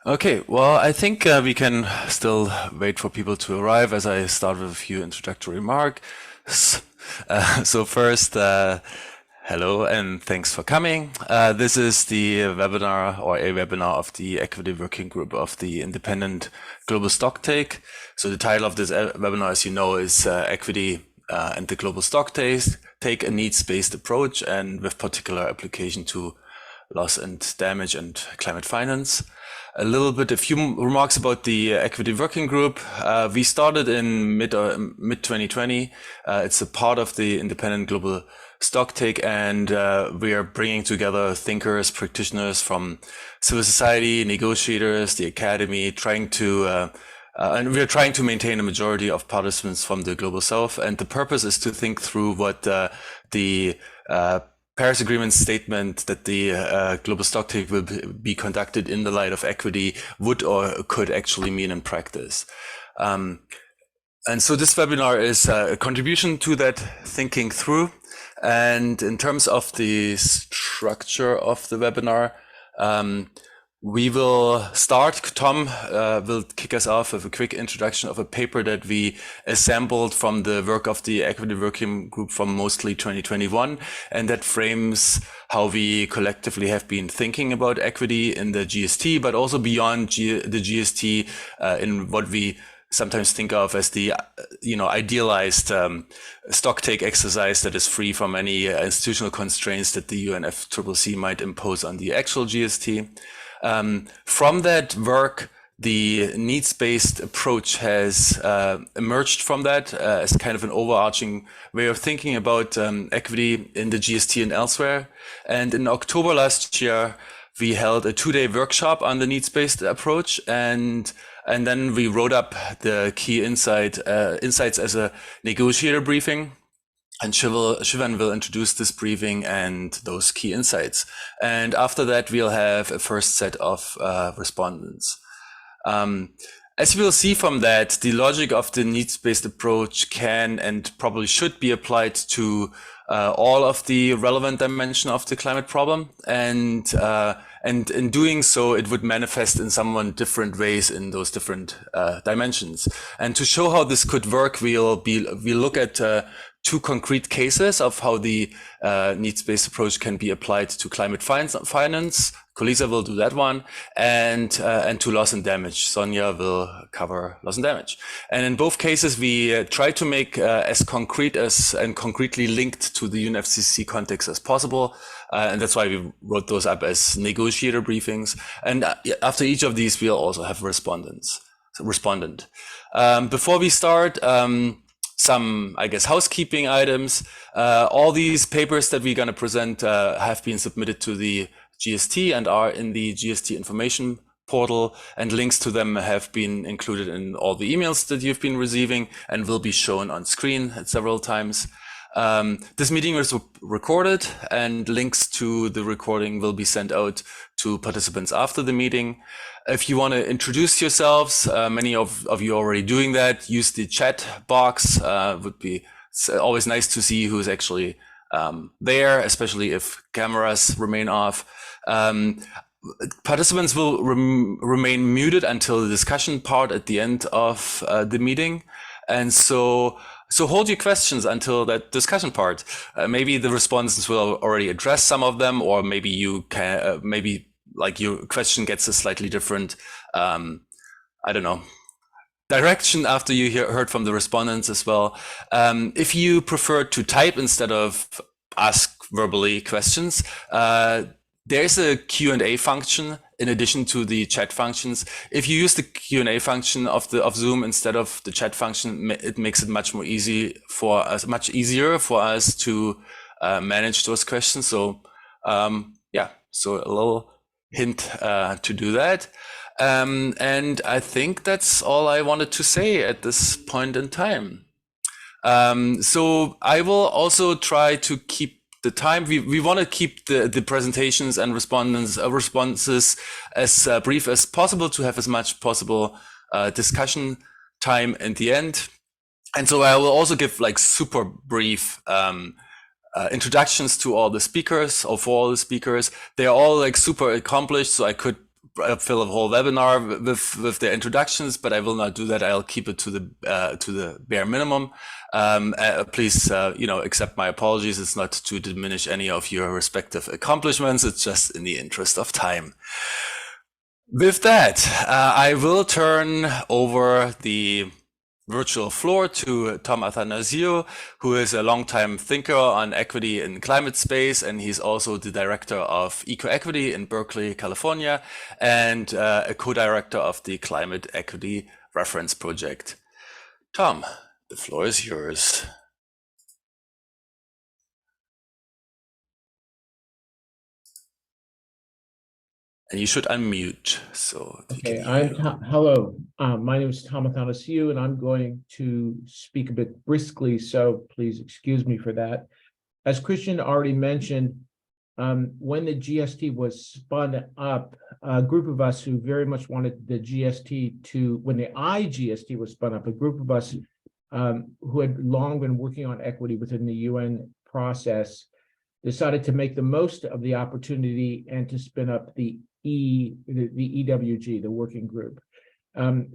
Okay, well, I think we can still wait for people to arrive as I start with a few introductory remarks. So first, hello and thanks for coming. This is the webinar or a webinar of the Equity Working Group of the Independent Global Stocktake. So the title of this webinar, as you know, is Equity and the Global Stocktake, take a needs-based approach and with particular application to loss and damage and climate finance. A few remarks about the Equity Working Group. We started in mid 2020. It's a part of the Independent Global Stocktake, and we are bringing together thinkers, practitioners from civil society, negotiators, the academy, and we are trying to maintain a majority of participants from the Global South. And the purpose is to think through what the Paris Agreement statement that the global stocktake will be conducted in the light of equity would or could actually mean in practice. And so this webinar is a contribution to that thinking through. And in terms of the structure of the webinar, we will start. Tom will kick us off with a quick introduction of a paper that we assembled from the work of the Equity Working Group from mostly 2021, and that frames how we collectively have been thinking about equity in the GST, but also beyond the GST in what we sometimes think of as the idealized stocktake exercise that is free from any institutional constraints that the UNFCCC might impose on the actual GST. From that work, the needs-based approach has emerged from that as kind of an overarching way of thinking about equity in the GST and elsewhere. And in October last year, we held a 2-day workshop on the needs-based approach, and then we wrote up the key insights as a negotiator briefing. And Shivan will introduce this briefing and those key insights. And after that, we'll have a first set of respondents. As you will see from that, the logic of the needs-based approach can and probably should be applied to all of the relevant dimension of the climate problem. And in doing so, it would manifest in somewhat different ways in those different dimensions. And to show how this could work, we'll look at 2 concrete cases of how the needs-based approach can be applied to climate finance. Colisa will do that one, and to loss and damage. Sonia will cover loss and damage. And in both cases, we try to make as concrete and concretely linked to the UNFCCC context as possible. And that's why we wrote those up as negotiator briefings. And after each of these, we'll also have respondent. Before we start, some, I guess, housekeeping items. All these papers that we're going to present have been submitted to the GST and are in the GST information portal, and links to them have been included in all the emails that you've been receiving and will be shown on screen at several times. This meeting was recorded, and links to the recording will be sent out to participants after the meeting. If you want to introduce yourselves, many of you are already doing that. Use the chat box. Would be always nice to see who's actually there, especially if cameras remain off. Participants will remain muted until the discussion part at the end of the meeting. And so hold your questions until that discussion part. Maybe the respondents will already address some of them, or maybe you can, like your question gets a slightly different, direction after you heard from the respondents as well. If you prefer to type instead of ask verbally questions, there's a Q&A function in addition to the chat functions. If you use the Q&A function of Zoom instead of the chat function, it makes it much easier for us to manage those questions. So so a little hint to do that. And I think that's all I wanted to say at this point in time. So I will also try to keep the time. We want to keep the presentations and responses as brief as possible to have as much possible discussion time in the end. And so I will also give like super brief introductions to all the speakers, or for all the speakers. They're all like super accomplished, so I could fill a whole webinar with their introductions, but I will not do that. I'll keep it to the bare minimum. Please, accept my apologies. It's not to diminish any of your respective accomplishments. It's just in the interest of time. With that, I will turn over the virtual floor to Tom Athanasiou, who is a longtime thinker on equity in climate space, and he's also the director of Eco-Equity in Berkeley, California, and a co-director of the Climate Equity Reference Project. Tom, the floor is yours. And you should unmute. So okay, hello. My name is Tom Athanasiou, and I'm going to speak a bit briskly, so please excuse me for that. As Christian already mentioned, when the GST was spun up, a group of us who very much wanted the GST to, when the iGST was spun up, a group of us who had long been working on equity within the UN process decided to make the most of the opportunity and to spin up the EWG, the working group.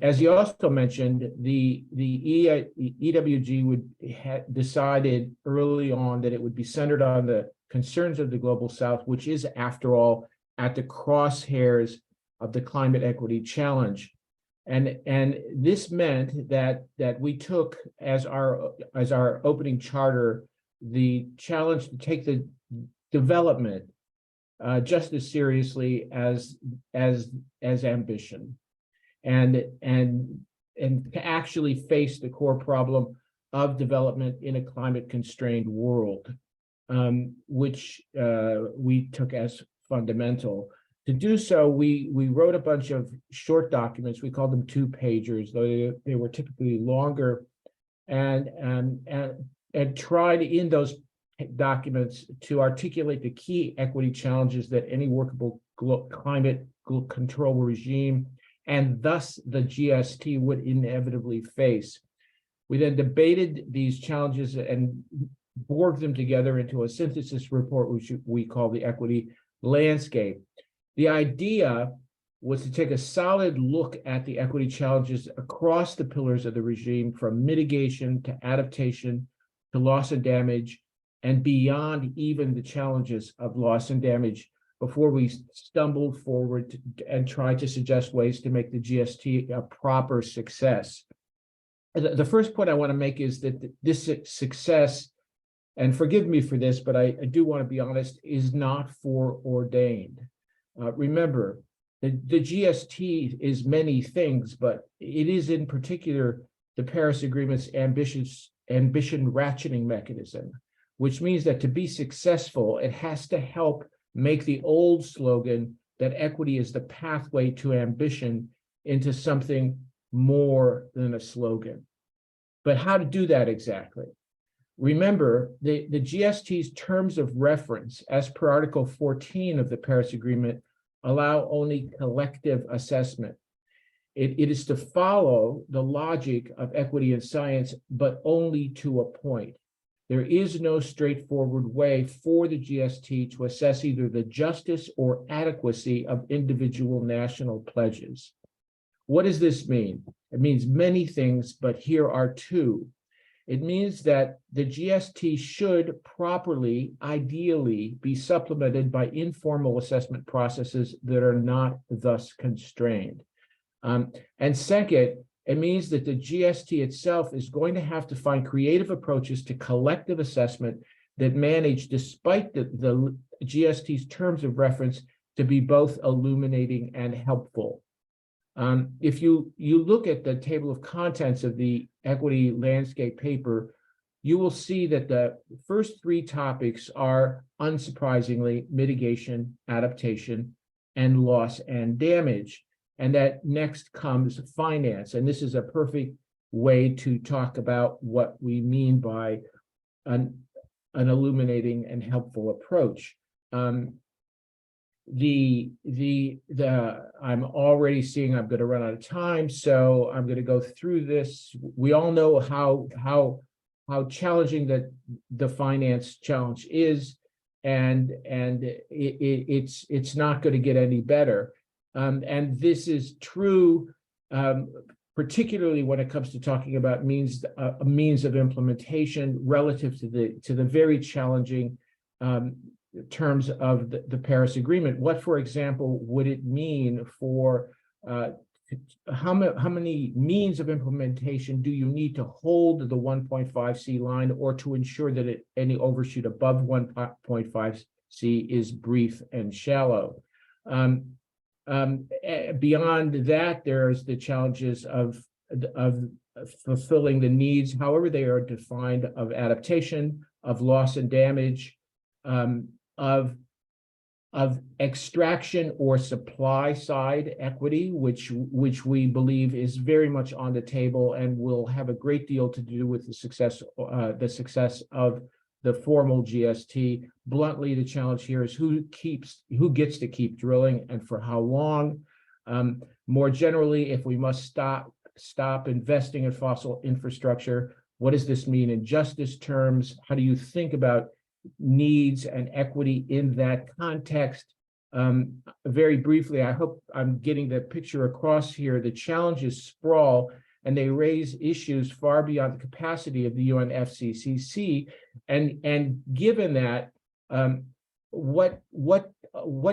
As you also mentioned, the EWG had decided early on that it would be centered on the concerns of the Global South, which is, after all, at the crosshairs of the climate equity challenge. And this meant that we took as our opening charter the challenge to take the development just as seriously as ambition, and to actually face the core problem of development in a climate-constrained world, which we took as fundamental. To do so, we wrote a bunch of short documents. We called them two-pagers, though they were typically longer, and tried in those documents to articulate the key equity challenges that any workable climate control regime, and thus the GST, would inevitably face. We then debated these challenges and bored them together into a synthesis report, which we call the equity landscape. The idea was to take a solid look at the equity challenges across the pillars of the regime, from mitigation to adaptation to loss and damage, and beyond even the challenges of loss and damage, before we stumbled forward and tried to suggest ways to make the GST a proper success. The first point I want to make is that this success, and forgive me for this, but I do want to be honest, is not foreordained. Remember, the GST is many things, but it is in particular the Paris Agreement's ambition ratcheting mechanism, which means that to be successful, it has to help make the old slogan that equity is the pathway to ambition into something more than a slogan. But how to do that exactly? Remember, the GST's terms of reference, as per Article 14 of the Paris Agreement, allow only collective assessment. It is to follow the logic of equity and science, but only to a point. There is no straightforward way for the GST to assess either the justice or adequacy of individual national pledges. What does this mean? It means many things, but here are two. It means that the GST should properly, ideally, be supplemented by informal assessment processes that are not thus constrained. And second, it means that the GST itself is going to have to find creative approaches to collective assessment that manage, despite the GST's terms of reference, to be both illuminating and helpful. If you look at the table of contents of the equity landscape paper, you will see that the first three topics are, unsurprisingly, mitigation, adaptation, and loss and damage. And that next comes finance. And this is a perfect way to talk about what we mean by an illuminating and helpful approach. I'm already seeing I'm going to run out of time, so I'm going to go through this. We all know how challenging the finance challenge is, and it's not going to get any better. And this is true, particularly when it comes to talking about means of implementation relative to the very challenging terms of the Paris Agreement. What, for example, would it mean for how many means of implementation do you need to hold the 1.5C line, or to ensure that any overshoot above 1.5C is brief and shallow? Beyond that, there's the challenges of fulfilling the needs, however they are defined, of adaptation, of loss and damage, of extraction or supply side equity, which we believe is very much on the table and will have a great deal to do with the success of the formal GST. Bluntly, the challenge here is who gets to keep drilling and for how long. More generally, if we must stop investing in fossil infrastructure, what does this mean in justice terms? How do you think about needs and equity in that context? Very briefly, I hope I'm getting the picture across here. The challenges sprawl, and they raise issues far beyond the capacity of the UNFCCC. And given that, what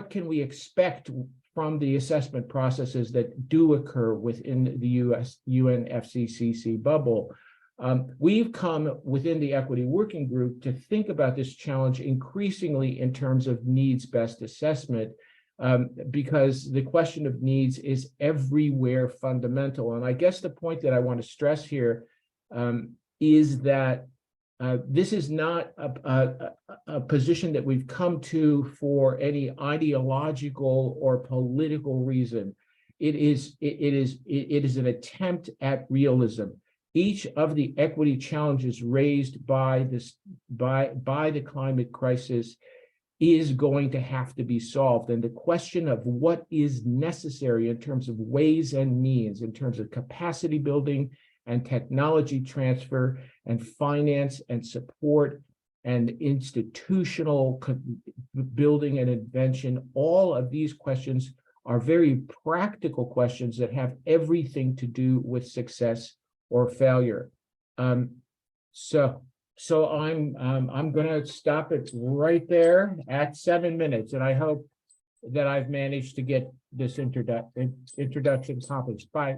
can we expect from the assessment processes that do occur within the UNFCCC bubble? We've come within the Equity Working Group to think about this challenge increasingly in terms of needs-based assessment, because the question of needs is everywhere fundamental. And I guess the point that I want to stress here is that this is not a position that we've come to for any ideological or political reason. It is an attempt at realism. Each of the equity challenges raised by the climate crisis is going to have to be solved. And the question of what is necessary in terms of ways and means, in terms of capacity building and technology transfer and finance and support and institutional building and invention, all of these questions are very practical questions that have everything to do with success or failure. So I'm going to stop it right there at 7 minutes, and I hope that I've managed to get this introduction accomplished. Bye.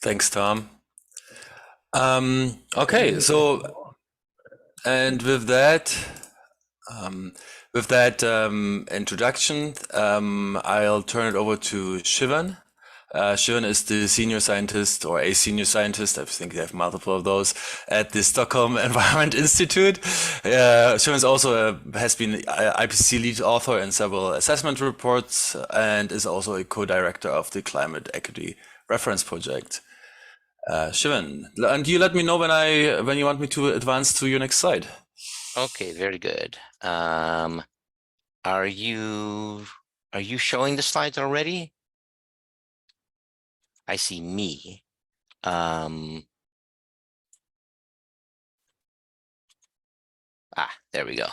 Thanks, Tom. Okay, so and with that introduction, I'll turn it over to Shivan. Shivan is the senior scientist, or a senior scientist, I think they have multiple of those, at the Stockholm Environment Institute. Shivan also has been IPCC lead author in several assessment reports and is also a co-director of the Climate Equity Reference Project. Shivan, and you let me know when you want me to advance to your next slide. Okay, very good. Are you showing the slides already? I see me. There we go.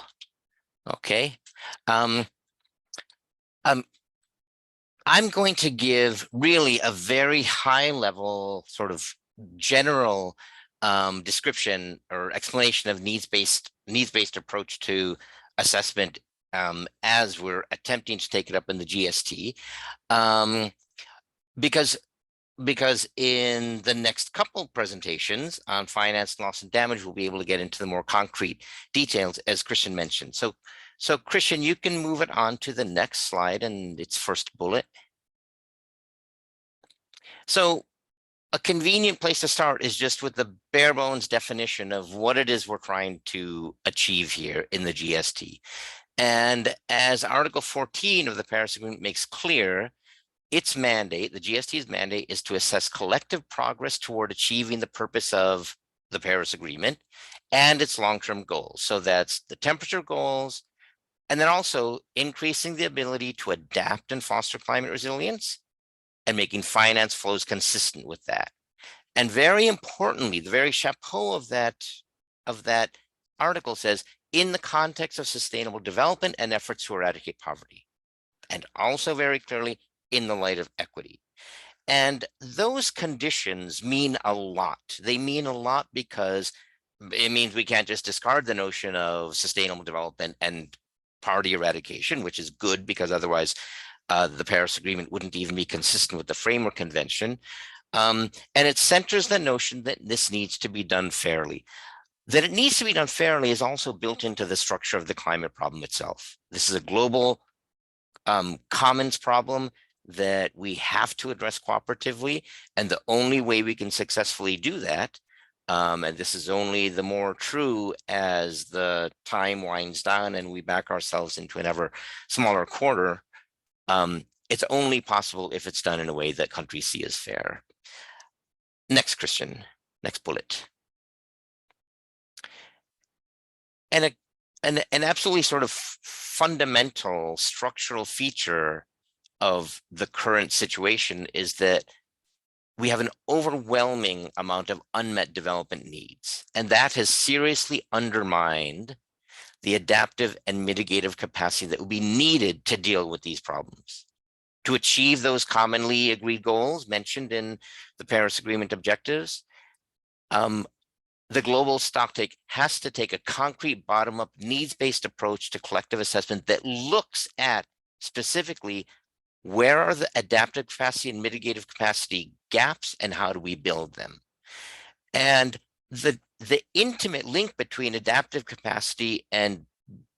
Okay. I'm going to give really a very high level sort of general description or explanation of needs-based approach to assessment as we're attempting to take it up in the GST, because in the next couple presentations on finance, loss, and damage, we'll be able to get into the more concrete details, as Christian mentioned. So Christian, you can move it on to the next slide and its first bullet. So a convenient place to start is just with the bare bones definition of what it is we're trying to achieve here in the GST. And as Article 14 of the Paris Agreement makes clear, its mandate, the GST's mandate, is to assess collective progress toward achieving the purpose of the Paris Agreement and its long-term goals. So that's the temperature goals, and then also increasing the ability to adapt and foster climate resilience and making finance flows consistent with that. And very importantly, the very chapeau of that article says, in the context of sustainable development and efforts to eradicate poverty. and also very clearly in the light of equity. And those conditions mean a lot. They mean a lot because it means we can't just discard the notion of sustainable development and poverty eradication, which is good because otherwise the Paris Agreement wouldn't even be consistent with the Framework Convention. And it centers the notion that this needs to be done fairly. That it needs to be done fairly is also built into the structure of the climate problem itself. This is a global commons problem that we have to address cooperatively. And the only way we can successfully do that, and this is only the more true as the time winds down and we back ourselves into an ever smaller quarter, it's only possible if it's done in a way that countries see as fair. Next, Christian, next bullet. And an absolutely sort of fundamental structural feature of the current situation is that we have an overwhelming amount of unmet development needs, and that has seriously undermined the adaptive and mitigative capacity that will be needed to deal with these problems. To achieve those commonly agreed goals mentioned in the Paris Agreement objectives, the Global Stocktake has to take a concrete bottom-up needs-based approach to collective assessment that looks at specifically where are the adaptive capacity and mitigative capacity gaps and how do we build them? And the intimate link between adaptive capacity and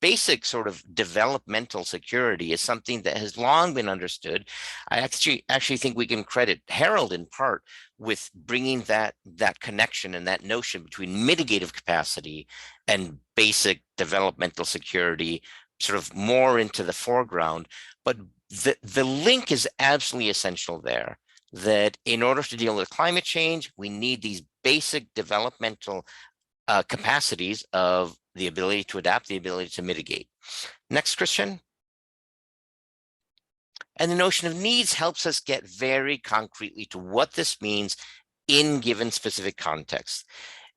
basic sort of developmental security is something that has long been understood. I actually think we can credit Harold in part with bringing that connection and that notion between mitigative capacity and basic developmental security sort of more into the foreground. But the link is absolutely essential there, that in order to deal with climate change, we need these basic developmental capacities of the ability to adapt, the ability to mitigate. Next, Christian. And the notion of needs helps us get very concretely to what this means in given specific contexts.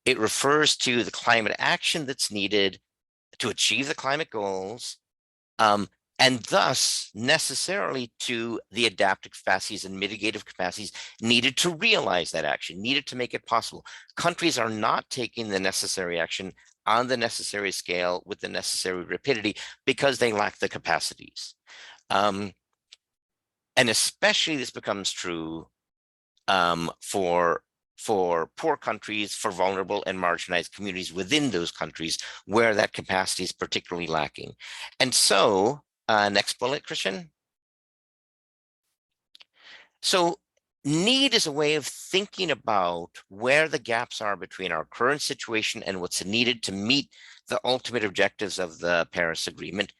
It refers to the climate action that's needed to achieve the climate goals, and thus necessarily to the adaptive capacities and mitigative capacities needed to realize that action, needed to make it possible. Countries are not taking the necessary action on the necessary scale with the necessary rapidity because they lack the capacities. And especially this becomes true for poor countries, for vulnerable and marginalized communities within those countries where that capacity is particularly lacking. And so, next bullet, Christian. So need is a way of thinking about where the gaps are between our current situation and what's needed to meet the ultimate objectives of the Paris Agreement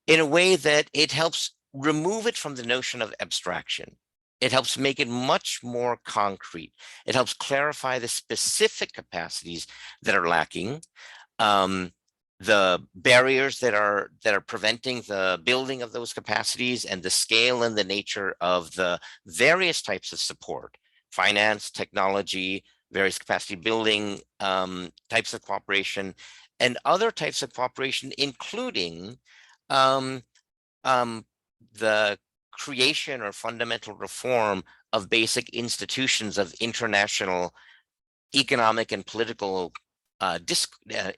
in a way that it helps remove it from the notion of abstraction. It helps make it much more concrete. It helps clarify the specific capacities that are lacking, the barriers that are preventing the building of those capacities, and the scale and the nature of the various types of support, finance, technology, various capacity building types of cooperation, and other types of cooperation, including the creation or fundamental reform of basic institutions of international economic and political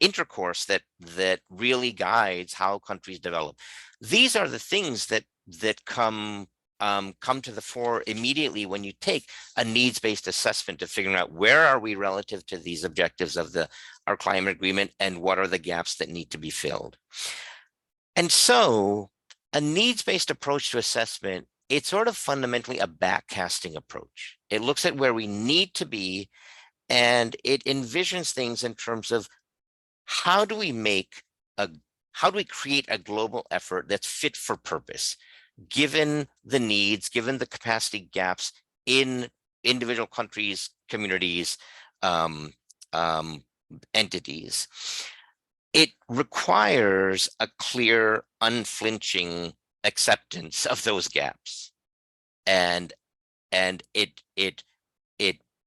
intercourse that really guides how countries develop. These are the things that come to the fore immediately when you take a needs-based assessment of figuring out where are we relative to these objectives of our climate agreement and what are the gaps that need to be filled. And so a needs-based approach to assessment, it's sort of fundamentally a backcasting approach. It looks at where we need to be, and it envisions things in terms of how do we create a global effort that's fit for purpose, given the needs, given the capacity gaps in individual countries, communities, entities. It requires a clear, unflinching acceptance of those gaps, and it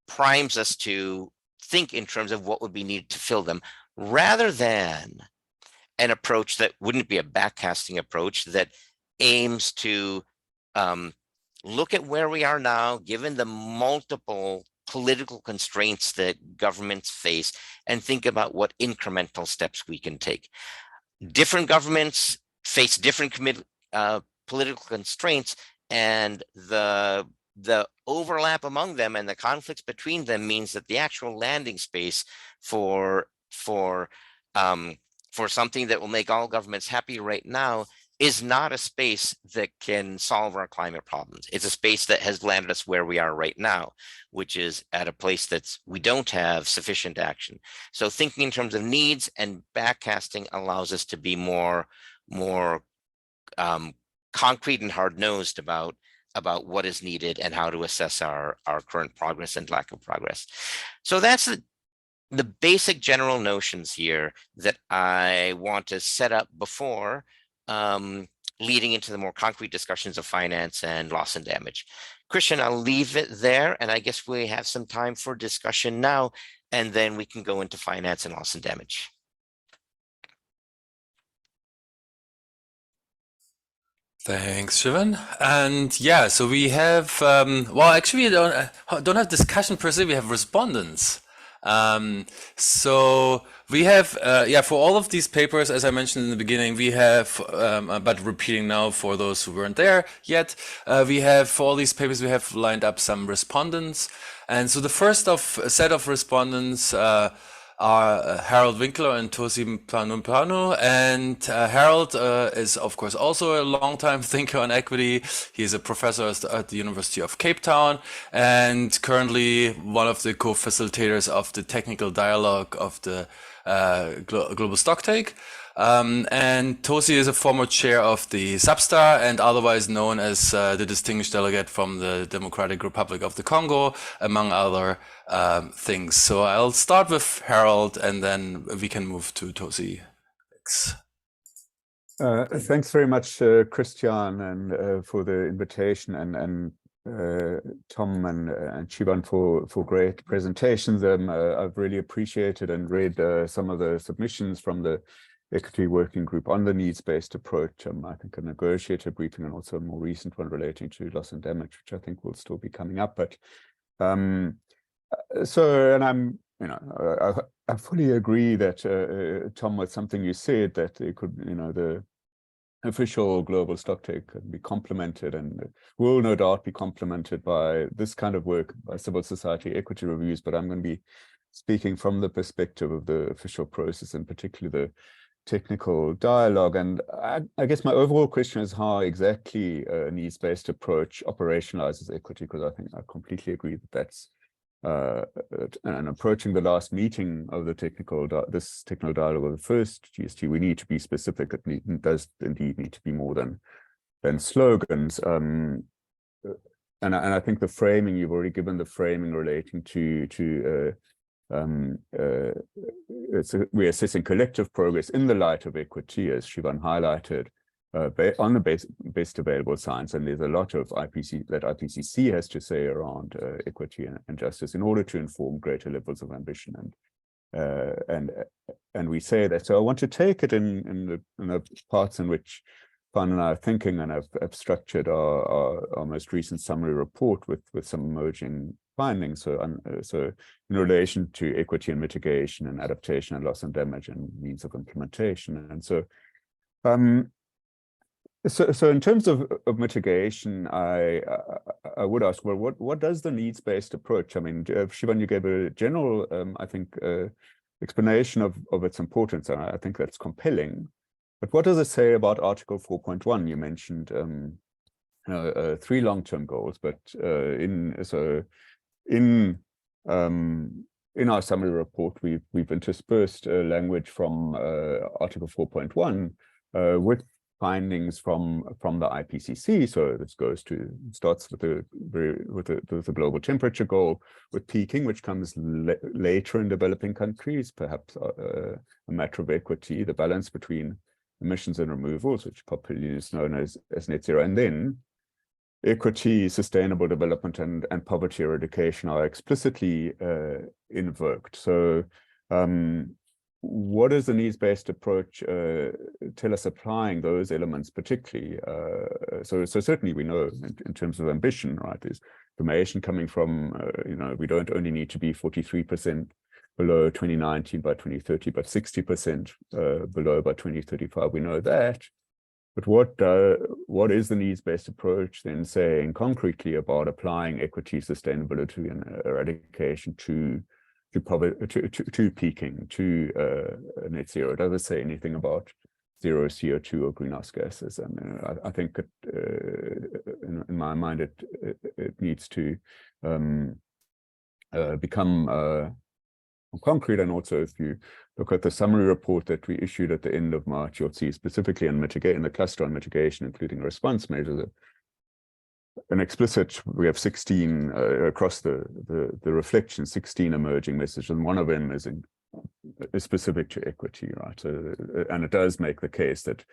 primes us to think in terms of what would be needed to fill them, rather than an approach that wouldn't be a backcasting approach that aims to look at where we are now, given the multiple political constraints that governments face, and think about what incremental steps we can take. Different governments face different political constraints, and the overlap among them and the conflicts between them means that the actual landing space for something that will make all governments happy right now is not a space that can solve our climate problems. It's a space that has landed us where we are right now, which is at a place that's we don't have sufficient action. So thinking in terms of needs and backcasting allows us to be more concrete and hard-nosed about what is needed and how to assess our current progress and lack of progress. So that's the basic general notions here that I want to set up before leading into the more concrete discussions of finance and loss and damage. Christian, I'll leave it there, and I guess we have some time for discussion now, and then we can go into finance and loss and damage. Thanks, Shivan. And yeah, so we have, well, actually, we don't have discussion per se, we have respondents. So we have, yeah, for all of these papers, as I mentioned in the beginning, we have, but repeating now for those who weren't there yet, we have, for all these papers, we have lined up some respondents. And so the first set of respondents are Harold Winkler and Tosi Planumpanu. And Harold is, of course, also a longtime thinker on equity. He's a professor at the University of Cape Town and currently one of the co-facilitators of the technical dialogue of the Global Stocktake. And Tosi is a former chair of the Substar and otherwise known as the distinguished delegate from the Democratic Republic of the Congo, among other things. So I'll start with Harold and then we can move to Tosi. Thanks. Thanks very much, Christian, and for the invitation, and Tom and Shivan for great presentations. I've really appreciated and read some of the submissions from the Equity Working Group on the needs-based approach. I think a negotiated briefing and also a more recent one relating to loss and damage, which I think will still be coming up. But so, and I'm, you know, I fully agree that Tom, with something you said, that it could, you know, the official global stocktake can be complemented and will no doubt be complemented by this kind of work, by civil society equity reviews. But I'm going to be speaking from the perspective of the official process, and particularly the technical dialogue. And I guess my overall question is how exactly a needs-based approach operationalizes equity, because I think I completely agree that that's and approaching the last meeting of the this technical dialogue of the first GST, we need to be specific. It does indeed need to be more than slogans. And I think the framing, you've already given the framing relating to we're assessing collective progress in the light of equity, as Shivan highlighted, on the best available science. And there's a lot of IPCC has to say around equity and justice in order to inform greater levels of ambition. And we say that. So I want to take it in the parts in which Fan and I are thinking, and I've structured our most recent summary report with some emerging findings. So in relation to equity and mitigation and adaptation and loss and damage and means of implementation. And so so in terms of mitigation, I would ask, well, what does the needs-based approach? I mean, Shivan, you gave a general, I think, explanation of its importance, and I think that's compelling. But what does it say about Article 4.1? You mentioned 3 long-term goals, but in our summary report, we've interspersed language from Article 4.1 with findings from the IPCC. So this starts with the global temperature goal, with peaking, which comes later in developing countries, perhaps a matter of equity, the balance between emissions and removals, which popularly is known as net zero, and then equity, sustainable development, and poverty eradication are explicitly invoked. So what does the needs-based approach tell us applying those elements particularly? So certainly we know in terms of ambition, right, there's information coming from, we don't only need to be 43% below 2019 by 2030, but 60% below by 2035. We know that. But what is the needs-based approach then saying concretely about applying equity, sustainability, and eradication to poverty, to peaking, to net zero? Does it say anything about zero CO2 or greenhouse gases? And I think in my mind it needs to become concrete. And also, if you look at the summary report that we issued at the end of March, you'll see specifically in the cluster on mitigation, including response measures, an explicit, we have 16 across the reflection, 16 emerging messages, and one of them is specific to equity, right? And it does make the case that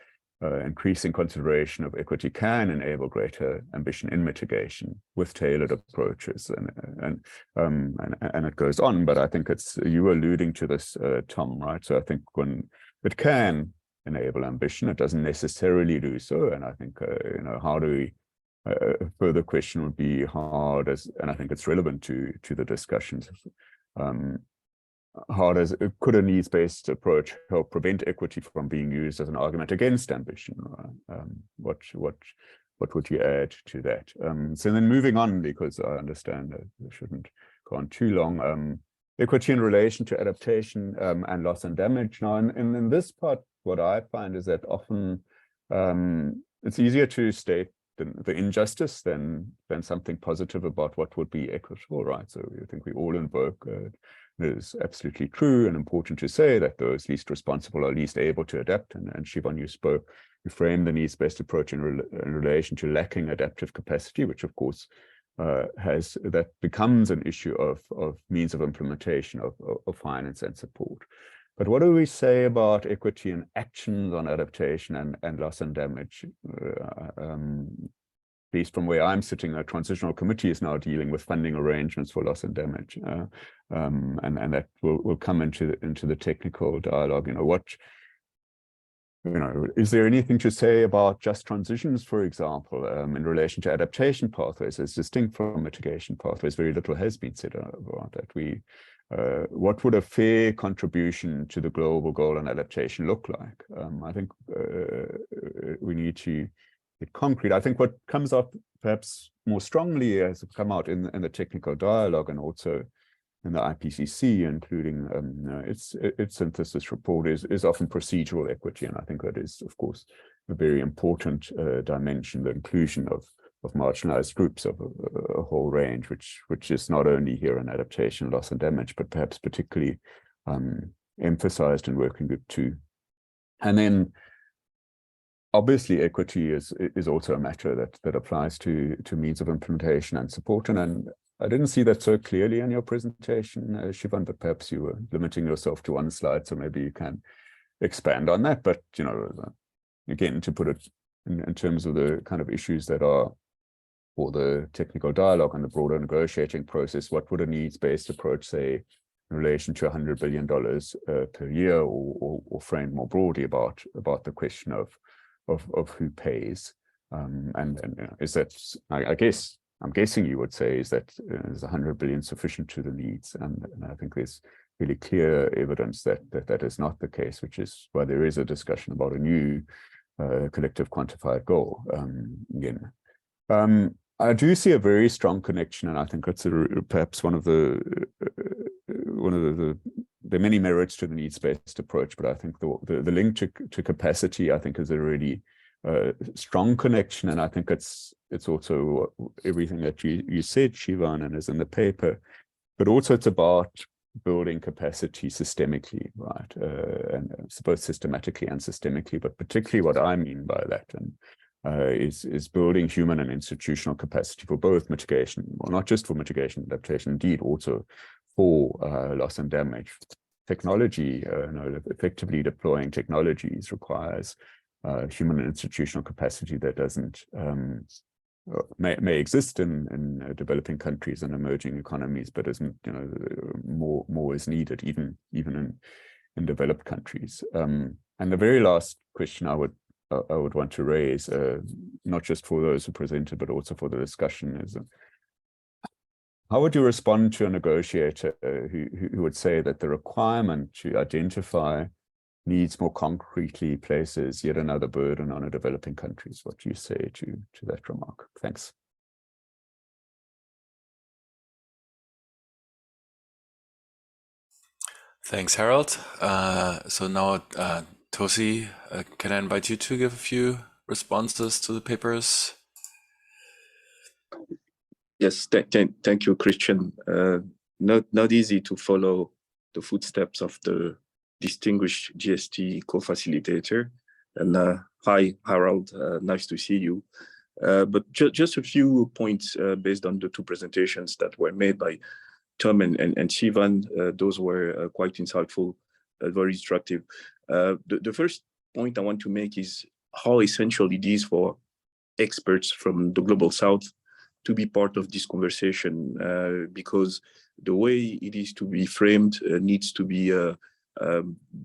increasing consideration of equity can enable greater ambition in mitigation with tailored approaches, and it goes on. But I think you alluding to this, Tom, right? So I think when it can enable ambition, it doesn't necessarily do so. And I think how do we? A further question would be and I think it's relevant to the discussions. Could a needs-based approach help prevent equity from being used as an argument against ambition? What would you add to that? So then moving on, because I understand that we shouldn't go on too long. Equity in relation to adaptation and loss and damage. Now, in this part, what I find is that often it's easier to state the injustice than something positive about what would be equitable, right? So I think we all invoke it is absolutely true and important to say that those least responsible are least able to adapt. And Siobhan, you framed the needs-based approach in relation to lacking adaptive capacity, which of course that becomes an issue of means of implementation of finance and support. But what do we say about equity and actions on adaptation and loss and damage? At least from where I'm sitting, a transitional committee is now dealing with funding arrangements for loss and damage, and that will come into the technical dialogue. Is there anything to say about just transitions, for example, in relation to adaptation pathways as distinct from mitigation pathways? Very little has been said about that. What would a fair contribution to the global goal on adaptation look like? I think we need to get concrete. I think what comes up perhaps more strongly has come out in the technical dialogue and also in the IPCC, including its synthesis report, is often procedural equity. And I think that is, of course, a very important dimension, the inclusion of marginalized groups of a whole range, which is not only here in adaptation, loss and damage, but perhaps particularly emphasized in Working Group 2. And then obviously equity is also a matter that applies to means of implementation and support. And I didn't see that so clearly in your presentation, Siobhan, but perhaps you were limiting yourself to one slide, so maybe you can expand on that. But again, to put it in terms of the kind of issues that are for the technical dialogue and the broader negotiating process, what would a needs-based approach say in relation to $100 billion per year, or framed more broadly about the question of who pays? And is that, I'm guessing you would say, is that is 100 billion sufficient to the needs? And I think there's really clear evidence that is not the case, which is why there is a discussion about a new collective quantified goal. I do see a very strong connection, and I think that's perhaps one of the many merits to the needs-based approach. But I think the link to capacity, I think, is a really strong connection, and I think it's also everything that you said, Siobhan, and is in the paper, but also it's about building capacity systemically, right? And both systematically and systemically, but particularly what I mean by that is building human and institutional capacity for both mitigation, well, not just for mitigation, adaptation, indeed also for loss and damage. Technology, effectively deploying technologies requires human and institutional capacity that doesn't may exist in developing countries and emerging economies, but isn't, more is needed even in developed countries. And the very last question I would want to raise, not just for those who presented, but also for the discussion, is how would you respond to a negotiator who would say that the requirement to identify needs more concretely places yet another burden on a developing countries? What do you say to that remark? Thanks. Thanks, Harold. So now, Tosi, can I invite you to give a few responses to the papers? Yes, thank you, Christian. Not easy to follow the footsteps of the distinguished GST co-facilitator. And hi, Harold, nice to see you. But just a few points based on the two presentations that were made by Tom and Sivan. Those were quite insightful, very instructive. The first point I want to make is how essential it is for experts from the Global South to be part of this conversation, because the way it is to be framed needs to be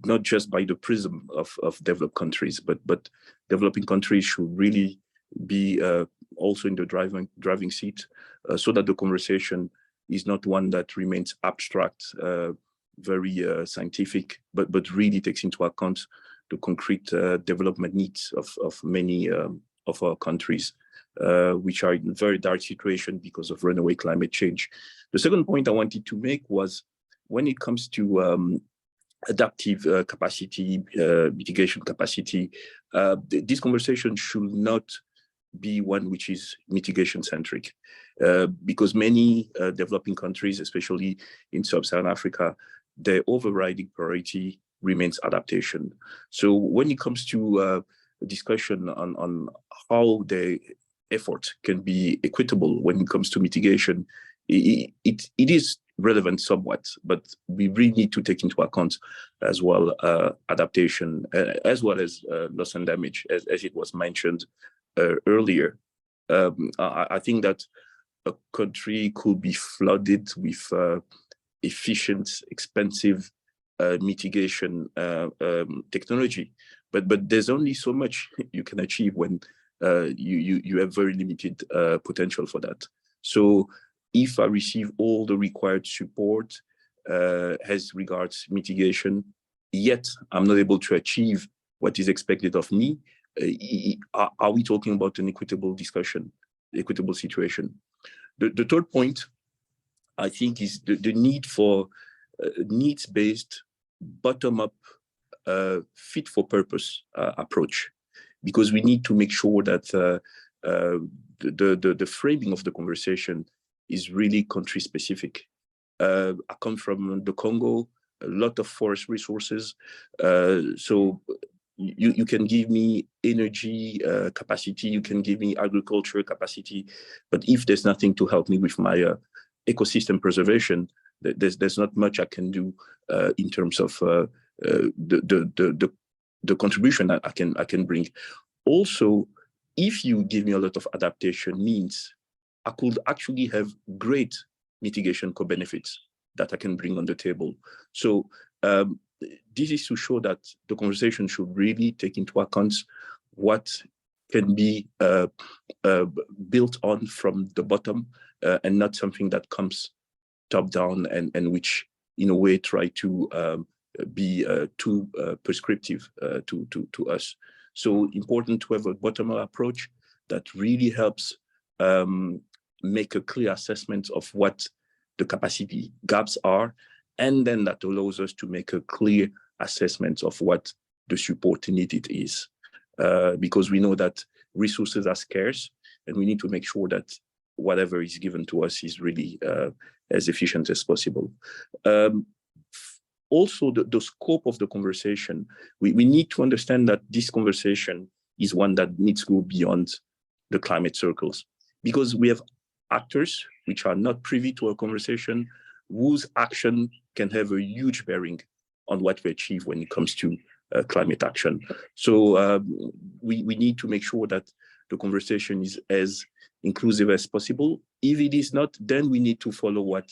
not just by the prism of developed countries, but developing countries should really be also in the driving seat, so that the conversation is not one that remains abstract, very scientific, but really takes into account the concrete development needs of many of our countries, which are in very dire situation because of runaway climate change. The second point I wanted to make was when it comes to adaptive capacity, mitigation capacity, this conversation should not be one which is mitigation centric, because many developing countries, especially in sub-Saharan Africa, their overriding priority remains adaptation. So when it comes to a discussion on how the effort can be equitable when it comes to mitigation, it is relevant somewhat, but we really need to take into account as well adaptation, as well as loss and damage, as it was mentioned earlier. I think that a country could be flooded with efficient, expensive mitigation technology, but there's only so much you can achieve when you have very limited potential for that. So if I receive all the required support as regards mitigation, yet I'm not able to achieve what is expected of me, are we talking about an equitable discussion, equitable situation? The third point, I think, is the need for needs-based, bottom-up, fit-for-purpose approach, because we need to make sure that the framing of the conversation is really country-specific. I come from the Congo, a lot of forest resources, so you can give me energy capacity, you can give me agriculture capacity, but if there's nothing to help me with my ecosystem preservation, there's not much I can do in terms of the contribution that I can bring. Also, if you give me a lot of adaptation means, I could actually have great mitigation co-benefits that I can bring on the table. So this is to show that the conversation should really take into account what can be built on from the bottom, and not something that comes top down and which in a way try to be too prescriptive to us. So important to have a bottom-up approach that really helps make a clear assessment of what the capacity gaps are, and then that allows us to make a clear assessment of what the support needed is. Because we know that resources are scarce, and we need to make sure that whatever is given to us is really as efficient as possible. Also, the scope of the conversation, we need to understand that this conversation is one that needs to go beyond the climate circles, because we have actors which are not privy to a conversation, whose action can have a huge bearing on what we achieve when it comes to climate action. So we need to make sure that the conversation is as inclusive as possible. If it is not, then we need to follow what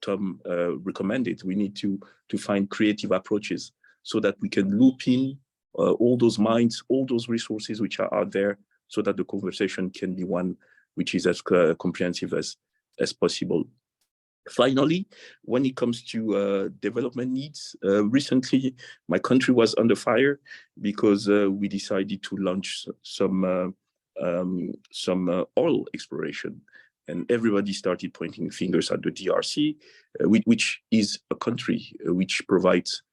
Tom recommended. We need to find creative approaches so that we can loop in all those minds, all those resources which are out there, so that the conversation can be one which is as comprehensive as possible. Finally, when it comes to development needs, recently my country was under fire because we decided to launch some oil exploration, and everybody started pointing fingers at the DRC, which is a country which provides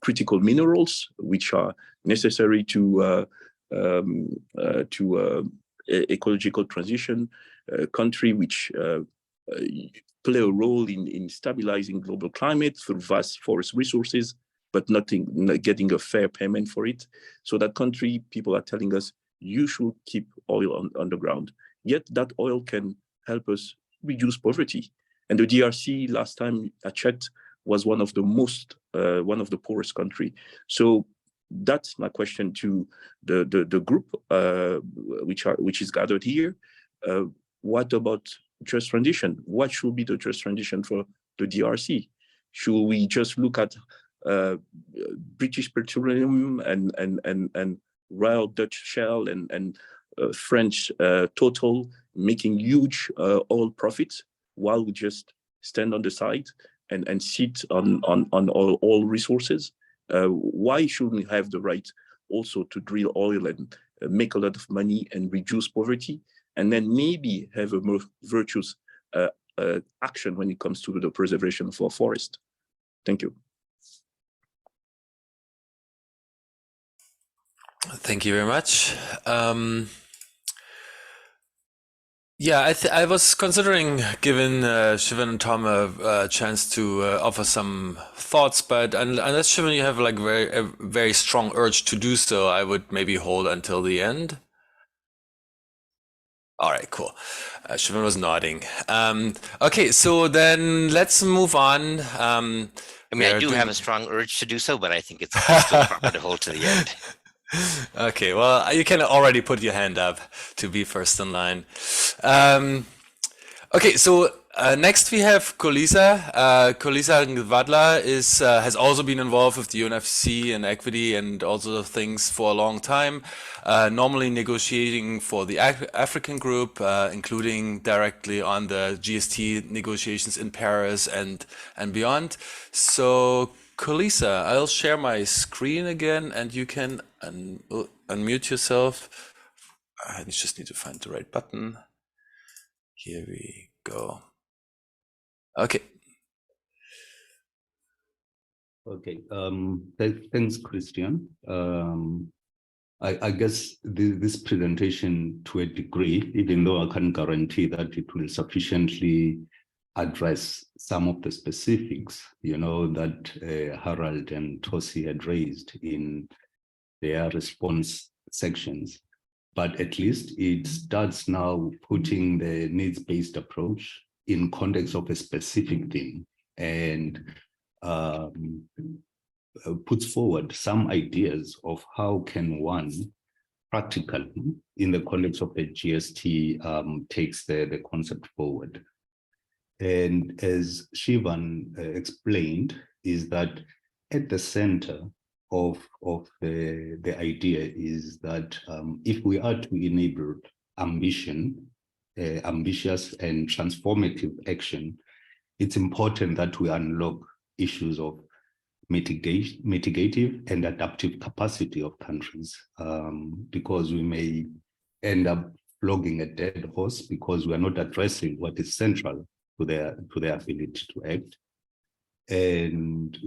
critical minerals which are necessary to ecological transition, country which play a role in stabilizing global climate through vast forest resources, but not getting a fair payment for it. So that country, people are telling us, you should keep oil underground. Yet that oil can help us reduce poverty. And the DRC, last time I checked, was one of the poorest country. So that's my question to the group which is gathered here. What about just transition? What should be the just transition for the DRC? Should we just look at British Petroleum and Royal Dutch Shell and French Total making huge oil profits while we just stand on the side and sit on oil resources? Why shouldn't we have the right also to drill oil and make a lot of money and reduce poverty, and then maybe have a more virtuous action when it comes to the preservation of our forest? Thank you. Thank you very much. Yeah, I was considering giving Shivan and Tom a chance to offer some thoughts, but unless Shivan, you have like a very strong urge to do so, I would maybe hold until the end. All right, cool. Shivan was nodding. Okay, so then let's move on. I mean, I do have a strong urge to do so, but I think it's still proper to hold to the end. Okay, well, you can already put your hand up to be first in line. Okay, so next we have Kolisa. Kolisa Ngwadla has also been involved with the UNFC and equity and all sorts of things for a long time, normally negotiating for the African group, including directly on the GST negotiations in Paris and beyond. So Kolisa, I'll share my screen again and you can unmute yourself. I just need to find the right button. Here we go. Okay. Okay. Thanks, Christian. I guess this presentation, to a degree, even though I can't guarantee that it will sufficiently address some of the specifics, that Harold and Tosi had raised in their response sections. But at least it starts now putting the needs-based approach in context of a specific thing and puts forward some ideas of how can one practically, in the context of the GST, takes the concept forward. And as Shivan explained, is that at the center of the idea is that if we are to enable ambitious and transformative action, it's important that we unlock issues of mitigative and adaptive capacity of countries, because we may end up flogging a dead horse because we are not addressing what is central to their ability to act. And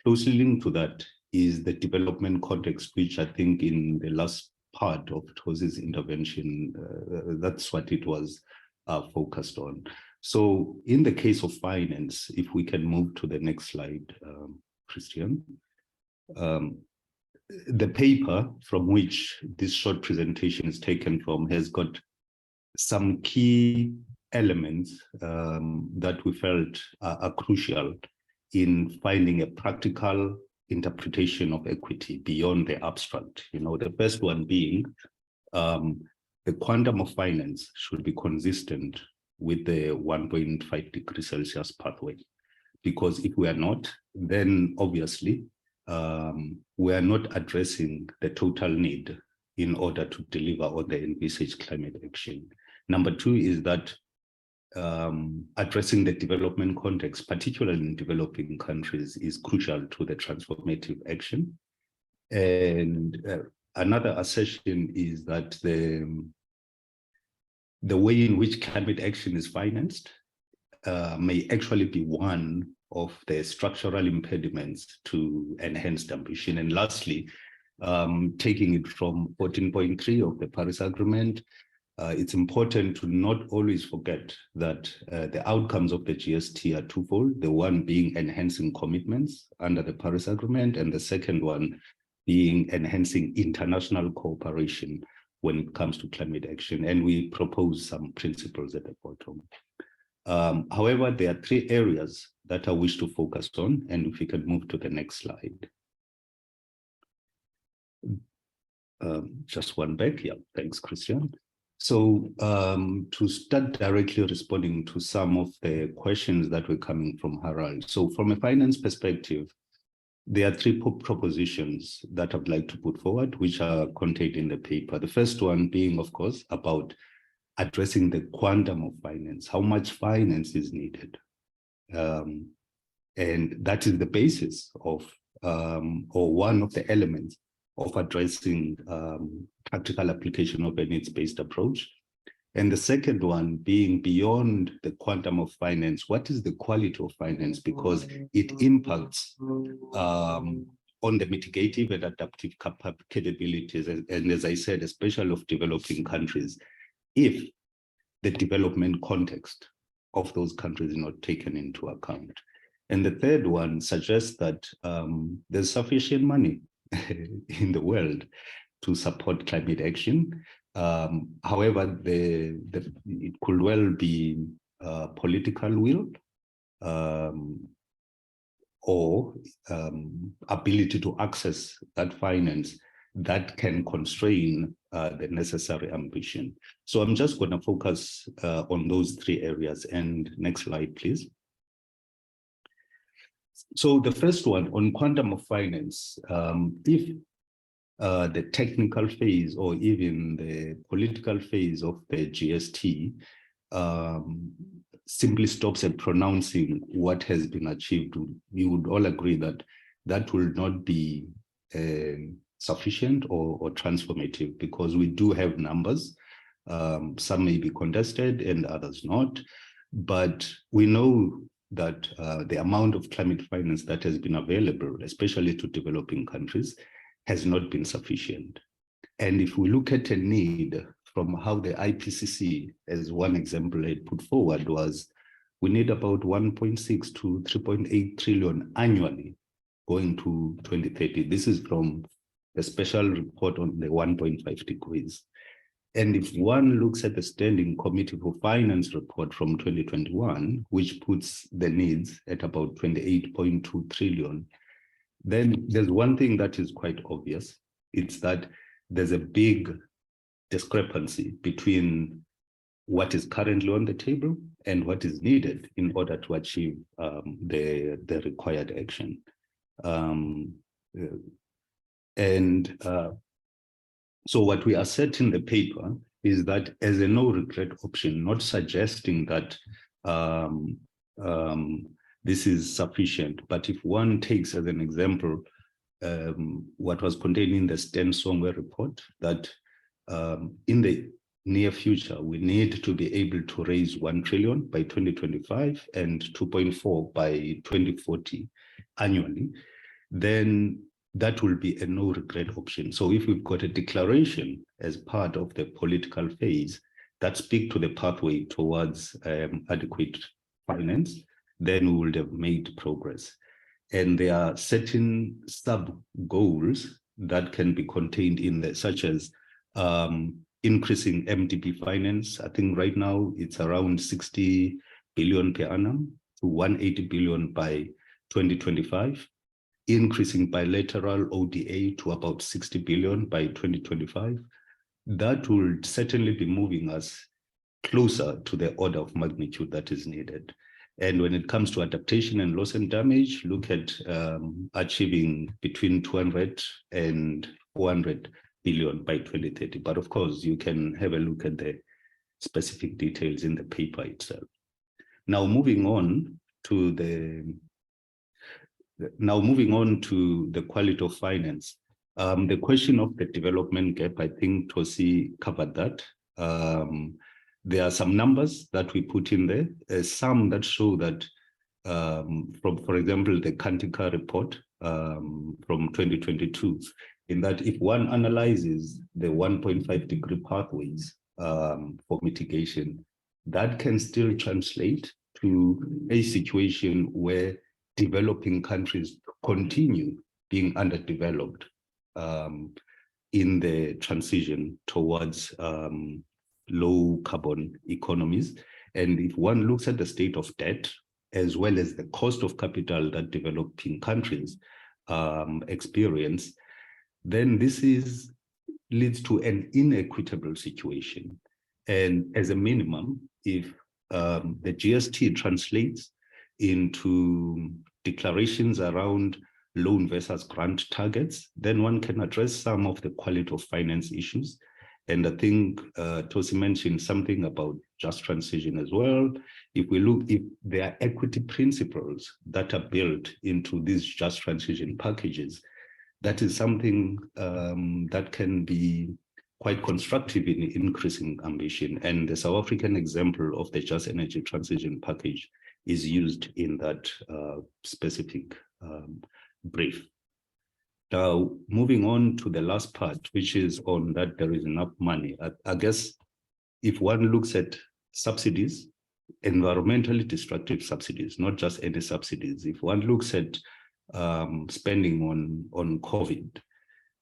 closely linked to that is the development context, which I think in the last part of Tosi's intervention, that's what it was focused on. So in the case of finance, if we can move to the next slide, Christian. The paper from which this short presentation is taken from has got some key elements that we felt are crucial in finding a practical interpretation of equity beyond the abstract. The first one being the quantum of finance should be consistent with the 1.5 degree Celsius pathway. Because if we are not, then obviously we are not addressing the total need in order to deliver on the envisaged climate action. Number two is that addressing the development context, particularly in developing countries, is crucial to the transformative action. And another assertion is that the way in which climate action is financed may actually be one of the structural impediments to enhanced ambition. And lastly, taking it from 14.3 of the Paris Agreement, it's important to not always forget that the outcomes of the GST are twofold. The one being enhancing commitments under the Paris Agreement, and the second one being enhancing international cooperation when it comes to climate action. And we propose some principles at the bottom. However, there are three areas that I wish to focus on, and if we can move to the next slide. Just one back, yeah, thanks, Christian. So to start directly responding to some of the questions that were coming from Harald. So from a finance perspective, there are three propositions that I'd like to put forward, which are contained in the paper. The first one being, of course, about addressing the quantum of finance, how much finance is needed. And that is the basis of, or one of the elements of addressing practical application of a needs-based approach. And the second one being beyond the quantum of finance, what is the quality of finance? Because it impacts on the mitigative and adaptive capabilities. And as I said, especially of developing countries, if the development context of those countries is not taken into account. And the third one suggests that there's sufficient money in the world to support climate action. However, it could well be political will or ability to access that finance that can constrain the necessary ambition. So I'm just going to focus on those three areas. And next slide, please. So the first one on quantum of finance, if the technical phase or even the political phase of the GST simply stops at pronouncing what has been achieved, we would all agree that that will not be sufficient or transformative, because we do have numbers. Some may be contested and others not, but we know that the amount of climate finance that has been available, especially to developing countries, has not been sufficient. And if we look at a need from how the IPCC, as one example, had put forward, was we need about 1.6 to 3.8 trillion annually going to 2030. This is from the special report on the 1.5 degrees. And if one looks at the Standing Committee for Finance report from 2021, which puts the needs at about 28.2 trillion, then there's one thing that is quite obvious. It's that there's a big discrepancy between what is currently on the table and what is needed in order to achieve the required action. So what we assert in the paper is that as a no regret option, not suggesting that this is sufficient, but if one takes as an example what was contained in the Stern-Songwe report, that in the near future, we need to be able to raise 1 trillion by 2025 and 2.4 by 2040 annually, then that will be a no regret option. So if we've got a declaration as part of the political phase that speak to the pathway towards adequate finance, then we would have made progress. And there are certain sub goals that can be contained in there, such as increasing MDB finance. I think right now it's around 60 billion per annum to 180 billion by 2025. Increasing bilateral ODA to about 60 billion by 2025. That will certainly be moving us closer to the order of magnitude that is needed. And when it comes to adaptation and loss and damage, look at achieving between 200 and 400 billion by 2030. But of course, you can have a look at the specific details in the paper itself. Now moving on to the quality of finance. The question of the development gap, I think Tosi covered that. There are some numbers that we put in there, some that show that, for example, the Kantika report from 2022, in that if one analyzes the 1.5 degree pathways for mitigation, that can still translate to a situation where developing countries continue being underdeveloped in the transition towards low carbon economies. And if one looks at the state of debt, as well as the cost of capital that developing countries experience, then this leads to an inequitable situation. And as a minimum, if the GST translates into declarations around loan versus grant targets, then one can address some of the quality of finance issues. And I think Tosi mentioned something about just transition as well. If we look, if there are equity principles that are built into these just transition packages, that is something that can be quite constructive in increasing ambition. And the South African example of the Just Energy Transition Package is used in that specific brief. Now, moving on to the last part, which is on that there is enough money. I guess if one looks at subsidies, environmentally destructive subsidies, not just any subsidies, if one looks at spending on COVID,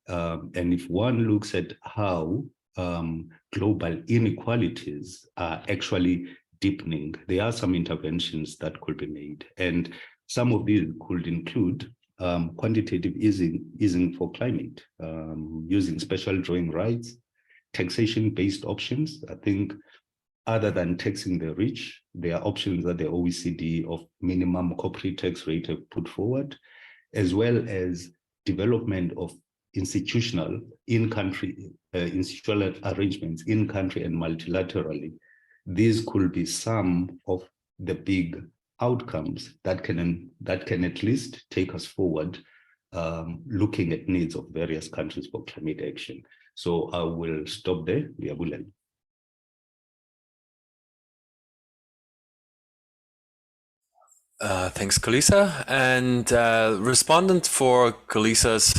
and if one looks at how global inequalities are actually deepening, there are some interventions that could be made. And some of these could include quantitative easing for climate, using special drawing rights, taxation-based options. I think other than taxing the rich, there are options that the OECD of minimum corporate tax rate have put forward, as well as development of institutional institutional arrangements in country and multilaterally. These could be some of the big outcomes that can at least take us forward, looking at needs of various countries for climate action. So I will stop there. Thanks, Kalisa. And respondent for Kalisa's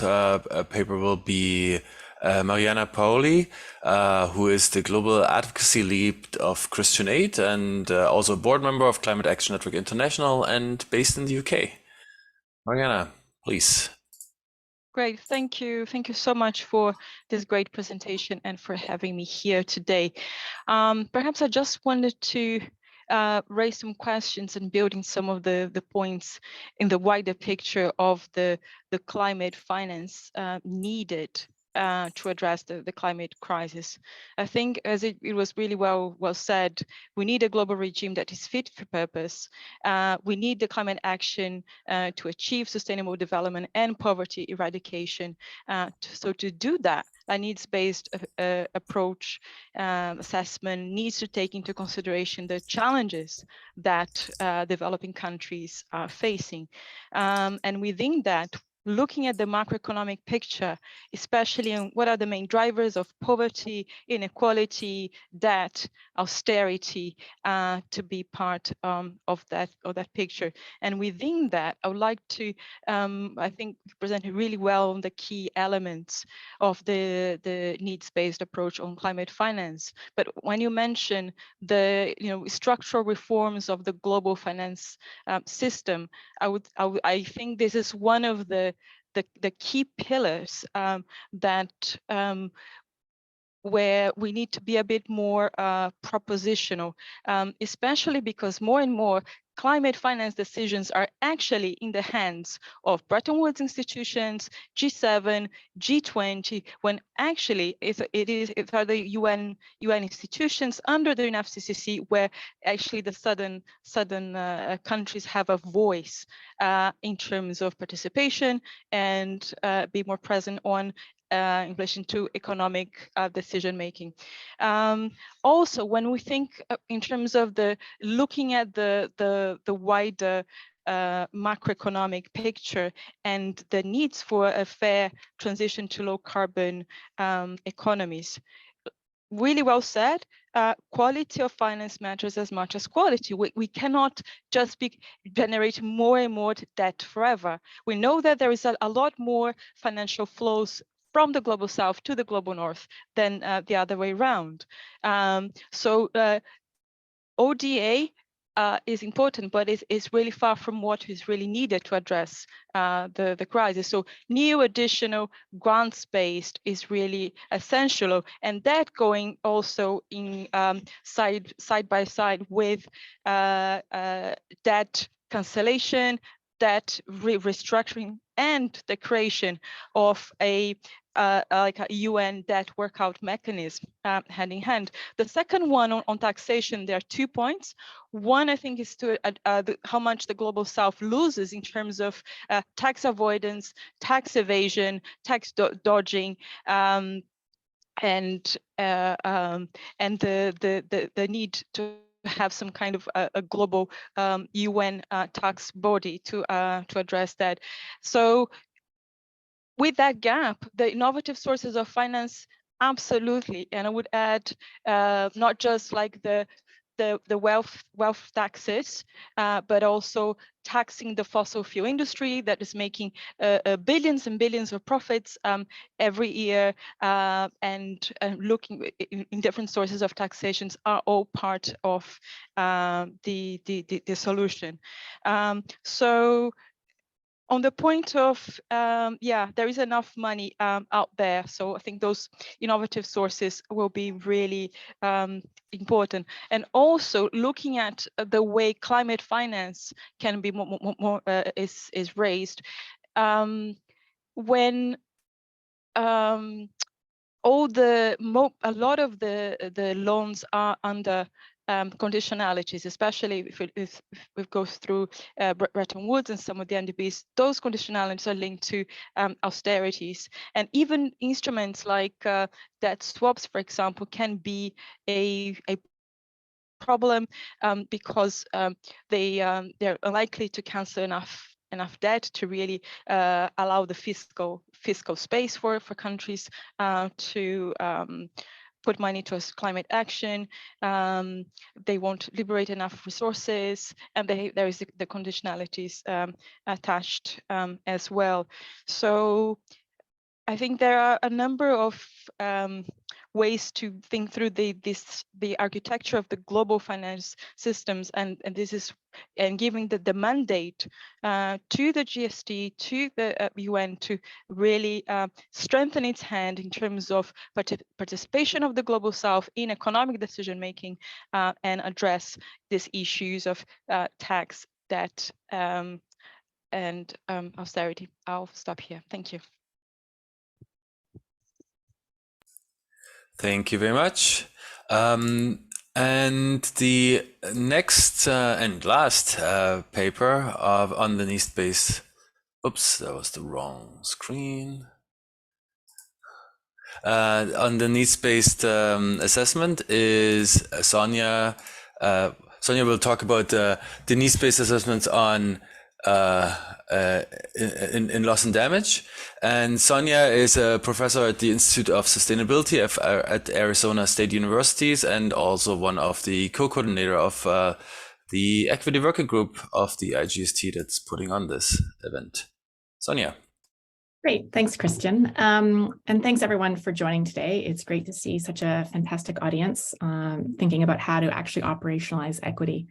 paper will be Mariana Paoli, who is the Global Advocacy Lead of Christian Aid and also a board member of Climate Action Network International and based in the UK. Mariana, please. Great, thank you. Thank you so much for this great presentation and for having me here today. Perhaps I just wanted to raise some questions and building some of the points in the wider picture of the climate finance needed to address the climate crisis. I think, as it was really well said, we need a global regime that is fit for purpose. We need the climate action to achieve sustainable development and poverty eradication. So to do that, a needs-based approach assessment needs to take into consideration the challenges that developing countries are facing. And within that, looking at the macroeconomic picture, especially on what are the main drivers of poverty, inequality, debt, austerity, to be part of that picture. And within that, I would like to, I think, presented really well the key elements of the needs-based approach on climate finance. But when you mention the structural reforms of the global finance system, I think this is one of the key pillars that where we need to be a bit more propositional, especially because more and more climate finance decisions are actually in the hands of Bretton Woods institutions, G7, G20, when actually it are the UN institutions under the UNFCCC where actually the southern countries have a voice in terms of participation and be more present on in relation to economic decision making. Also, when we think in terms of the looking at the wider macroeconomic picture and the needs for a fair transition to low carbon economies, really well said. Quality of finance matters as much as quality. We cannot just generate more and more debt forever. We know that there is a lot more financial flows from the global south to the global north than the other way around. So ODA is important, but is really far from what is really needed to address the crisis. So new additional grants-based is really essential, and that going also in side by side with debt cancellation, debt restructuring, and the creation of a like a UN debt workout mechanism hand in hand. The second one on taxation, there are 2 points. One, I think, is to how much the global south loses in terms of tax avoidance, tax evasion, tax dodging, and the need to have some kind of a global UN tax body to address that. So with that gap, the innovative sources of finance, absolutely. And I would add not just like the wealth taxes, but also taxing the fossil fuel industry that is making billions and billions of profits every year, and looking in different sources of taxations are all part of the solution. So on the point of, yeah, there is enough money out there. So I think those innovative sources will be really important. And also looking at the way climate finance can be more is raised. When a lot of the loans are under conditionalities, especially if we go through Bretton Woods and some of the NDBs, those conditionalities are linked to austerities. And even instruments like debt swaps, for example, can be a problem because they're unlikely to cancel enough debt to really allow the fiscal space for countries to put money towards climate action. They won't liberate enough resources, and there is the conditionalities attached as well. So I think there are a number of ways to think through the architecture of the global finance systems, and this is giving the mandate to the GST, to the UN to really strengthen its hand in terms of participation of the global south in economic decision making and address these issues of tax, debt, and austerity. I'll stop here. Thank you. Thank you very much. And the next and last paper on the needs-based, oops, that was the wrong screen. On the needs-based assessment is Sonia. Sonia will talk about the needs-based assessments on in loss and damage. And Sonia is a professor at the Institute of Sustainability at Arizona State Universities, and also one of the co-coordinator of the equity working group of the iGST that's putting on this event. Sonia. Great, thanks, Christian. And thanks everyone for joining today. It's great to see such a fantastic audience thinking about how to actually operationalize equity.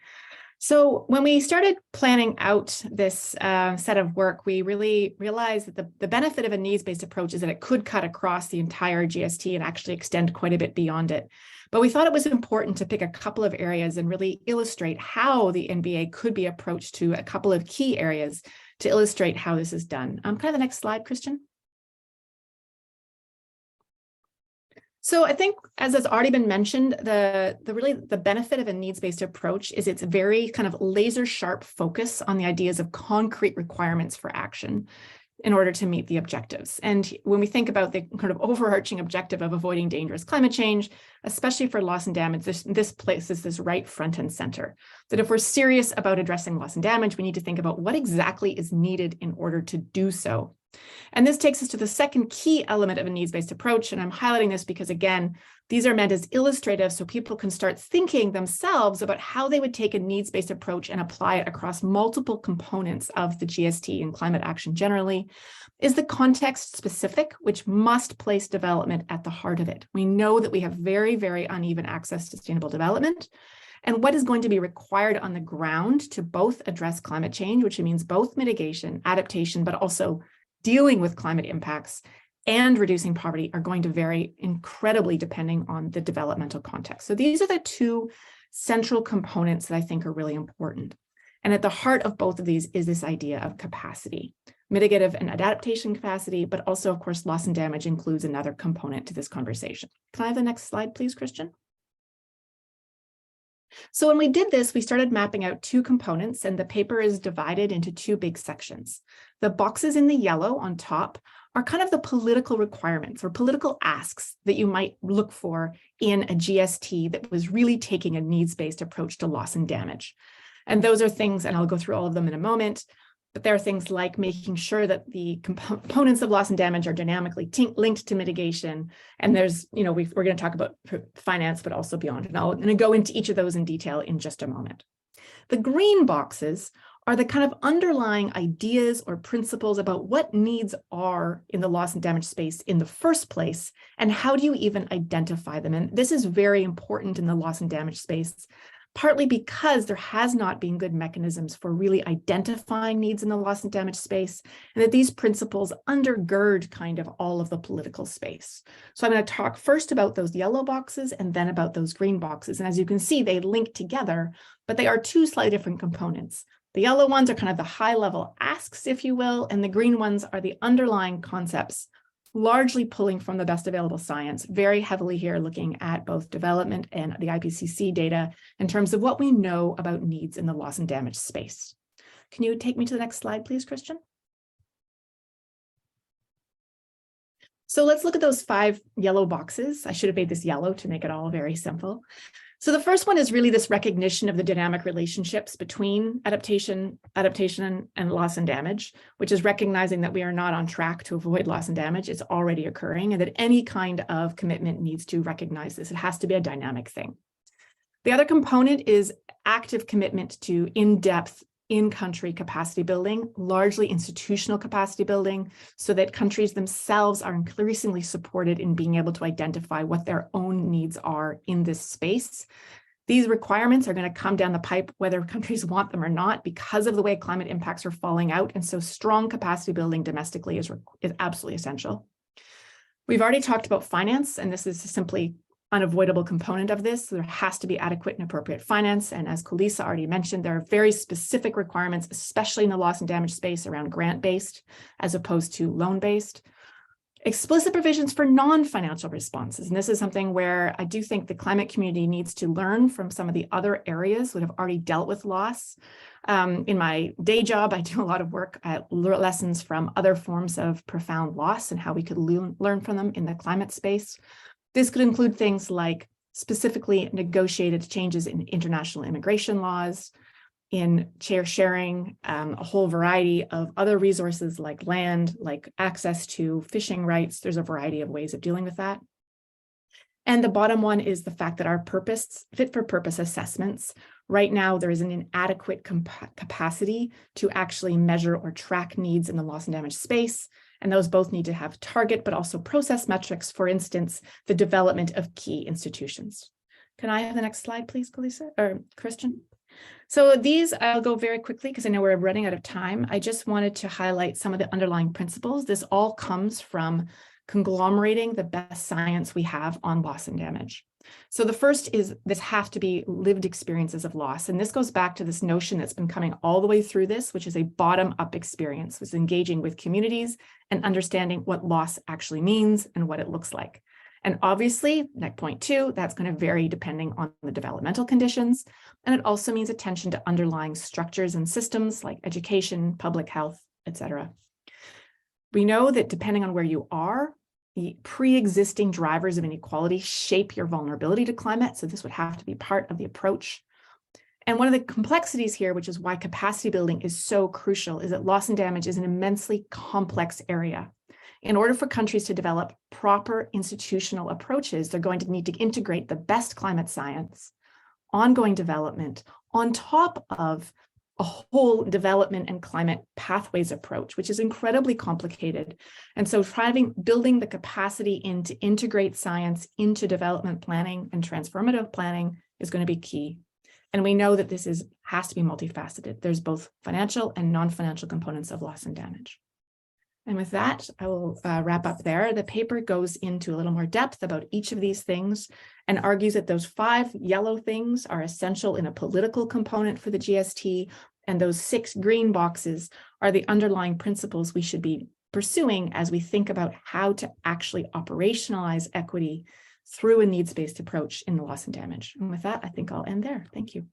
So when we started planning out this set of work, we really realized that the benefit of a needs-based approach is that it could cut across the entire GST and actually extend quite a bit beyond it. But we thought it was important to pick a couple of areas and really illustrate how the NBA could be approached to a couple of key areas to illustrate how this is done. Kind of the next slide, Christian. So I think, as has already been mentioned, the benefit of a needs-based approach is its very kind of laser sharp focus on the ideas of concrete requirements for action in order to meet the objectives. And when we think about the kind of overarching objective of avoiding dangerous climate change, especially for loss and damage, this places this right front and center. That if we're serious about addressing loss and damage, we need to think about what exactly is needed in order to do so. And this takes us to the second key element of a needs-based approach. And I'm highlighting this because, again, these are meant as illustrative so people can start thinking themselves about how they would take a needs-based approach and apply it across multiple components of the GST and climate action generally. Is the context specific, which must place development at the heart of it. We know that we have very, very uneven access to sustainable development. And what is going to be required on the ground to both address climate change, which means both mitigation, adaptation, but also dealing with climate impacts and reducing poverty, are going to vary incredibly depending on the developmental context. So these are the two central components that I think are really important. And at the heart of both of these is this idea of capacity, mitigative and adaptation capacity, but also, of course, loss and damage includes another component to this conversation. Can I have the next slide, please, Christian? So when we did this, we started mapping out two components, and the paper is divided into two big sections. The boxes in the yellow on top are kind of the political requirements or political asks that you might look for in a GST that was really taking a needs-based approach to loss and damage. And those are things, and I'll go through all of them in a moment, but there are things like making sure that the components of loss and damage are dynamically linked to mitigation. And there's, we're going to talk about finance, but also beyond. And I'm going to go into each of those in detail in just a moment. The green boxes are the kind of underlying ideas or principles about what needs are in the loss and damage space in the first place, and how do you even identify them? And this is very important in the loss and damage space, partly because there has not been good mechanisms for really identifying needs in the loss and damage space, and that these principles undergird kind of all of the political space. So I'm going to talk first about those yellow boxes and then about those green boxes. And as you can see, they link together, but they are two slightly different components. The yellow ones are kind of the high level asks, if you will, and the green ones are the underlying concepts, largely pulling from the best available science, very heavily here looking at both development and the IPCC data in terms of what we know about needs in the loss and damage space. Can you take me to the next slide, please, Christian? So let's look at those 5 yellow boxes. I should have made this yellow to make it all very simple. So the first one is really this recognition of the dynamic relationships between adaptation and loss and damage, which is recognizing that we are not on track to avoid loss and damage. It's already occurring, and that any kind of commitment needs to recognize this. It has to be a dynamic thing. The other component is active commitment to in-depth in-country capacity building, largely institutional capacity building, so that countries themselves are increasingly supported in being able to identify what their own needs are in this space. These requirements are going to come down the pipe whether countries want them or not because of the way climate impacts are falling out. And so strong capacity building domestically is absolutely essential. We've already talked about finance, and this is simply unavoidable component of this. There has to be adequate and appropriate finance. And as Kulisa already mentioned, there are very specific requirements, especially in the loss and damage space, around grant-based as opposed to loan-based. Explicit provisions for non-financial responses. And this is something where I do think the climate community needs to learn from some of the other areas that have already dealt with loss. In my day job, I do a lot of work at lessons from other forms of profound loss and how we could learn from them in the climate space. This could include things like specifically negotiated changes in international immigration laws, in share sharing, a whole variety of other resources like land, like access to fishing rights. There's a variety of ways of dealing with that. And the bottom one is the fact that our fit for purpose assessments, right now there is an inadequate capacity to actually measure or track needs in the loss and damage space. And those both need to have target, but also process metrics, for instance, the development of key institutions. Can I have the next slide, please, Kulisa, or Christian? So these, I'll go very quickly because I know we're running out of time. I just wanted to highlight some of the underlying principles. This all comes from conglomerating the best science we have on loss and damage. So the first is this have to be lived experiences of loss. And this goes back to this notion that's been coming all the way through this, which is a bottom-up experience, which is engaging with communities and understanding what loss actually means and what it looks like. And obviously, like point 2, that's going to vary depending on the developmental conditions. And it also means attention to underlying structures and systems like education, public health, etc. We know that depending on where you are, the pre-existing drivers of inequality shape your vulnerability to climate. So this would have to be part of the approach. And one of the complexities here, which is why capacity building is so crucial, is that loss and damage is an immensely complex area. In order for countries to develop proper institutional approaches, they're going to need to integrate the best climate science, ongoing development, on top of a whole development and climate pathways approach, which is incredibly complicated. And so building the capacity to integrate science into development planning and transformative planning is going to be key. And we know that this has to be multifaceted. There's both financial and non-financial components of loss and damage. And with that, I will wrap up there. The paper goes into a little more depth about each of these things and argues that those 5 yellow things are essential in a political component for the GST, and those 6 green boxes are the underlying principles we should be pursuing as we think about how to actually operationalize equity through a needs-based approach in the loss and damage. And with that, I think I'll end there. Thank you.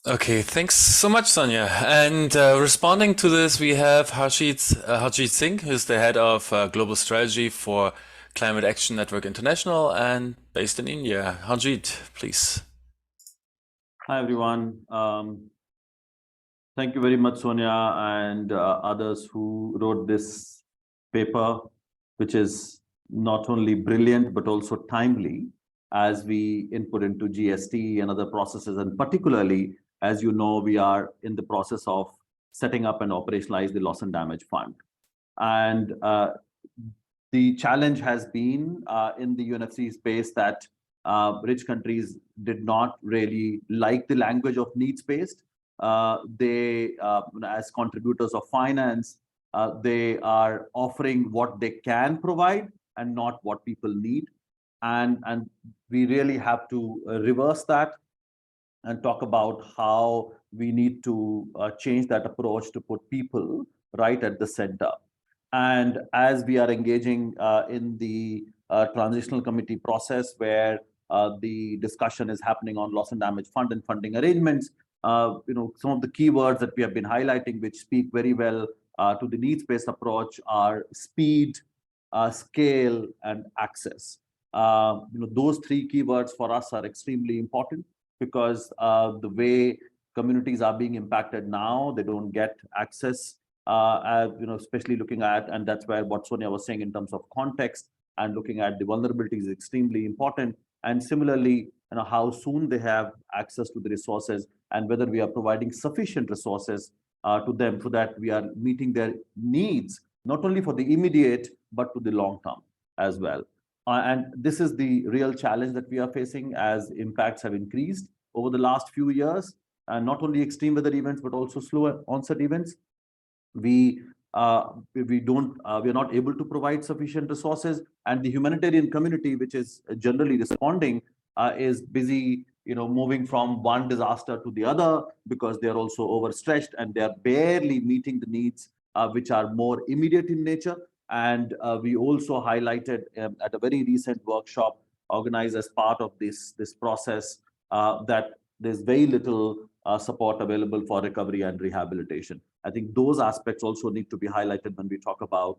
Okay, thanks so much, Sonia. And responding to this, we have Harjeet Singh, who's the head of Global Strategy for Climate Action Network International and based in India. Harjeet, please. Hi, everyone. Thank you very much, Sonia, and others who wrote this paper, which is not only brilliant, but also timely as we input into GST and other processes. And particularly, as you know, we are in the process of setting up and operationalize the loss and damage fund. And the challenge has been in the UNFC space that rich countries did not really like the language of needs-based. They, as contributors of finance, they are offering what they can provide and not what people need. And we really have to reverse that and talk about how we need to change that approach to put people right at the center. And as we are engaging in the transitional committee process where the discussion is happening on loss and damage fund and funding arrangements, some of the keywords that we have been highlighting, which speak very well to the needs-based approach, are speed, scale, and access. Those 3 keywords for us are extremely important because the way communities are being impacted now, they don't get access, especially looking at, and that's where what Sonia was saying in terms of context and looking at the vulnerabilities is extremely important. And similarly, how soon they have access to the resources and whether we are providing sufficient resources to them so that we are meeting their needs, not only for the immediate, but to the long term as well. And this is the real challenge that we are facing as impacts have increased over the last few years, and not only extreme weather events, but also slow onset events. We are not able to provide sufficient resources, and the humanitarian community, which is generally responding, is busy, moving from one disaster to the other because they are also overstretched and they are barely meeting the needs which are more immediate in nature. And we also highlighted at a very recent workshop organized as part of this process that there's very little support available for recovery and rehabilitation. I think those aspects also need to be highlighted when we talk about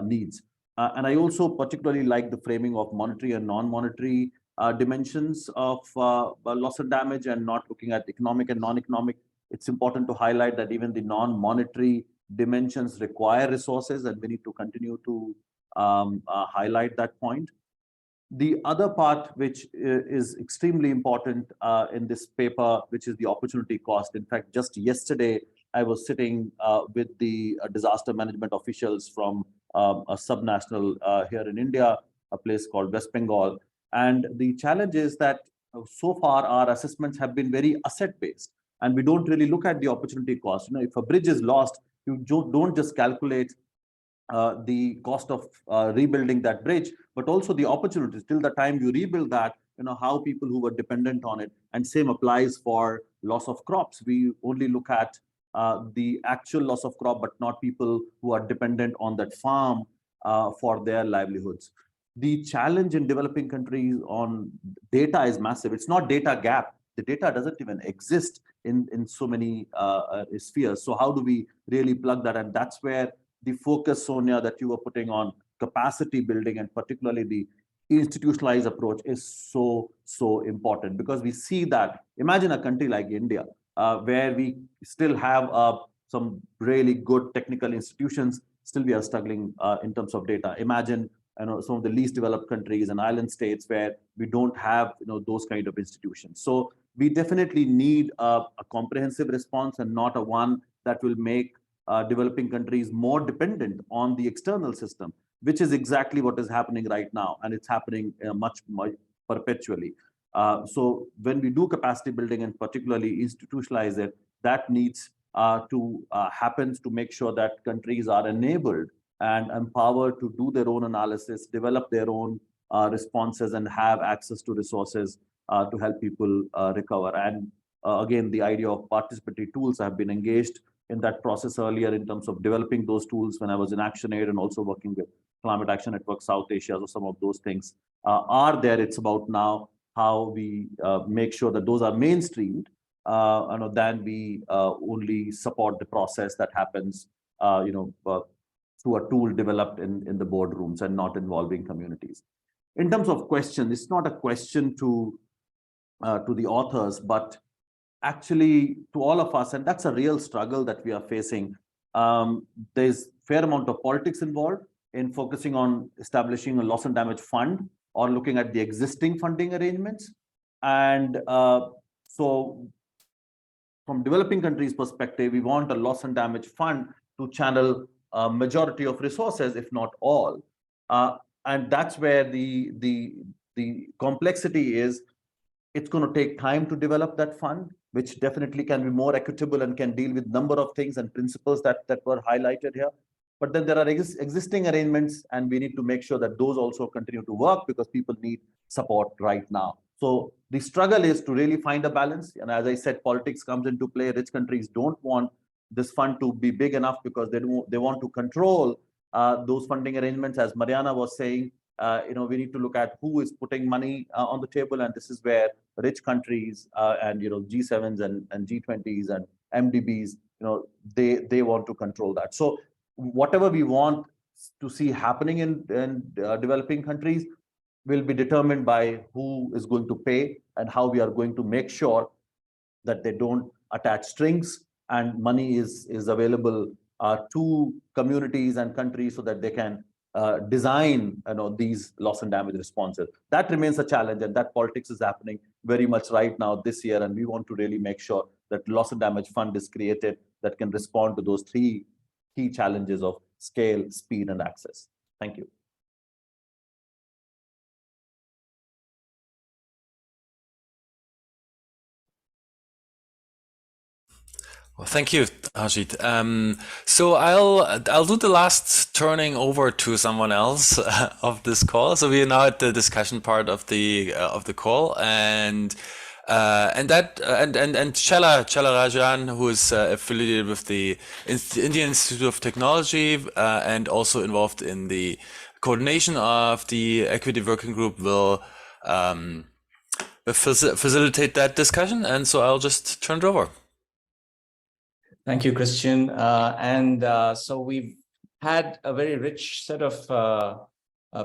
needs. And I also particularly like the framing of monetary and non-monetary dimensions of loss and damage and not looking at economic and non-economic. It's important to highlight that even the non-monetary dimensions require resources, and we need to continue to highlight that point. The other part, which is extremely important in this paper, which is the opportunity cost. In fact, just yesterday, I was sitting with the disaster management officials from a subnational here in India, a place called West Bengal. And the challenge is that so far our assessments have been very asset-based, and we don't really look at the opportunity cost. If a bridge is lost, you don't just calculate the cost of rebuilding that bridge, but also the opportunities. Till the time you rebuild that, how people who were dependent on it, and same applies for loss of crops. We only look at the actual loss of crop, but not people who are dependent on that farm for their livelihoods. The challenge in developing countries on data is massive. It's not data gap. The data doesn't even exist in so many spheres. So how do we really plug that? And that's where the focus, Sonia, that you were putting on capacity building, and particularly the institutionalized approach, is so important, because we see that. Imagine a country like India, where we still have some really good technical institutions, still we are struggling in terms of data. Imagine some of the least developed countries and island states where we don't have those kind of institutions. So we definitely need a comprehensive response, and not a one that will make developing countries more dependent on the external system, which is exactly what is happening right now, and it's happening much perpetually. So when we do capacity building, and particularly institutionalize it, that needs to happen to make sure that countries are enabled and empowered to do their own analysis, develop their own responses, and have access to resources to help people recover. And again, the idea of participatory tools, have been engaged in that process earlier in terms of developing those tools when I was in ActionAid, and also working with Climate Action Network South Asia. So some of those things are there. It's about now how we make sure that those are mainstreamed, than we only support the process that happens through a tool developed in the boardrooms and not involving communities. In terms of question, it's not a question to the authors, but actually to all of us, and that's a real struggle that we are facing. There's fair amount of politics involved in focusing on establishing a loss and damage fund, or looking at the existing funding arrangements. And so from developing countries perspective, we want a loss and damage fund to channel a majority of resources, if not all. And that's where the complexity is. It's going to take time to develop that fund, which definitely can be more equitable and can deal with number of things and principles that were highlighted here. But then there are existing arrangements, and we need to make sure that those also continue to work, because people need support right now. So the struggle is to really find a balance. And as I said, politics comes into play. Rich countries don't want this fund to be big enough, because they want to control those funding arrangements. As Mariana was saying, we need to look at who is putting money on the table, and this is where rich countries and G7s and G20s and MDBs, they want to control that. So whatever we want to see happening in developing countries will be determined by who is going to pay, and how we are going to make sure that they don't attach strings, and money is available to communities and countries, so that they can design these loss and damage responses. That remains a challenge, and that politics is happening very much right now this year. And we want to really make sure that loss and damage fund is created that can respond to those three key challenges of scale, speed, and access. Thank you. Well, thank you, Ajit. So I'll do the last turning over to someone else of this call. So we are now at the discussion part of the call, and Chela Rajan, who is affiliated with the Indian Institute of Technology and also involved in the coordination of the Equity Working Group, will facilitate that discussion. And so I'll just turn it over. Thank you, Christian. So we've had a very rich set of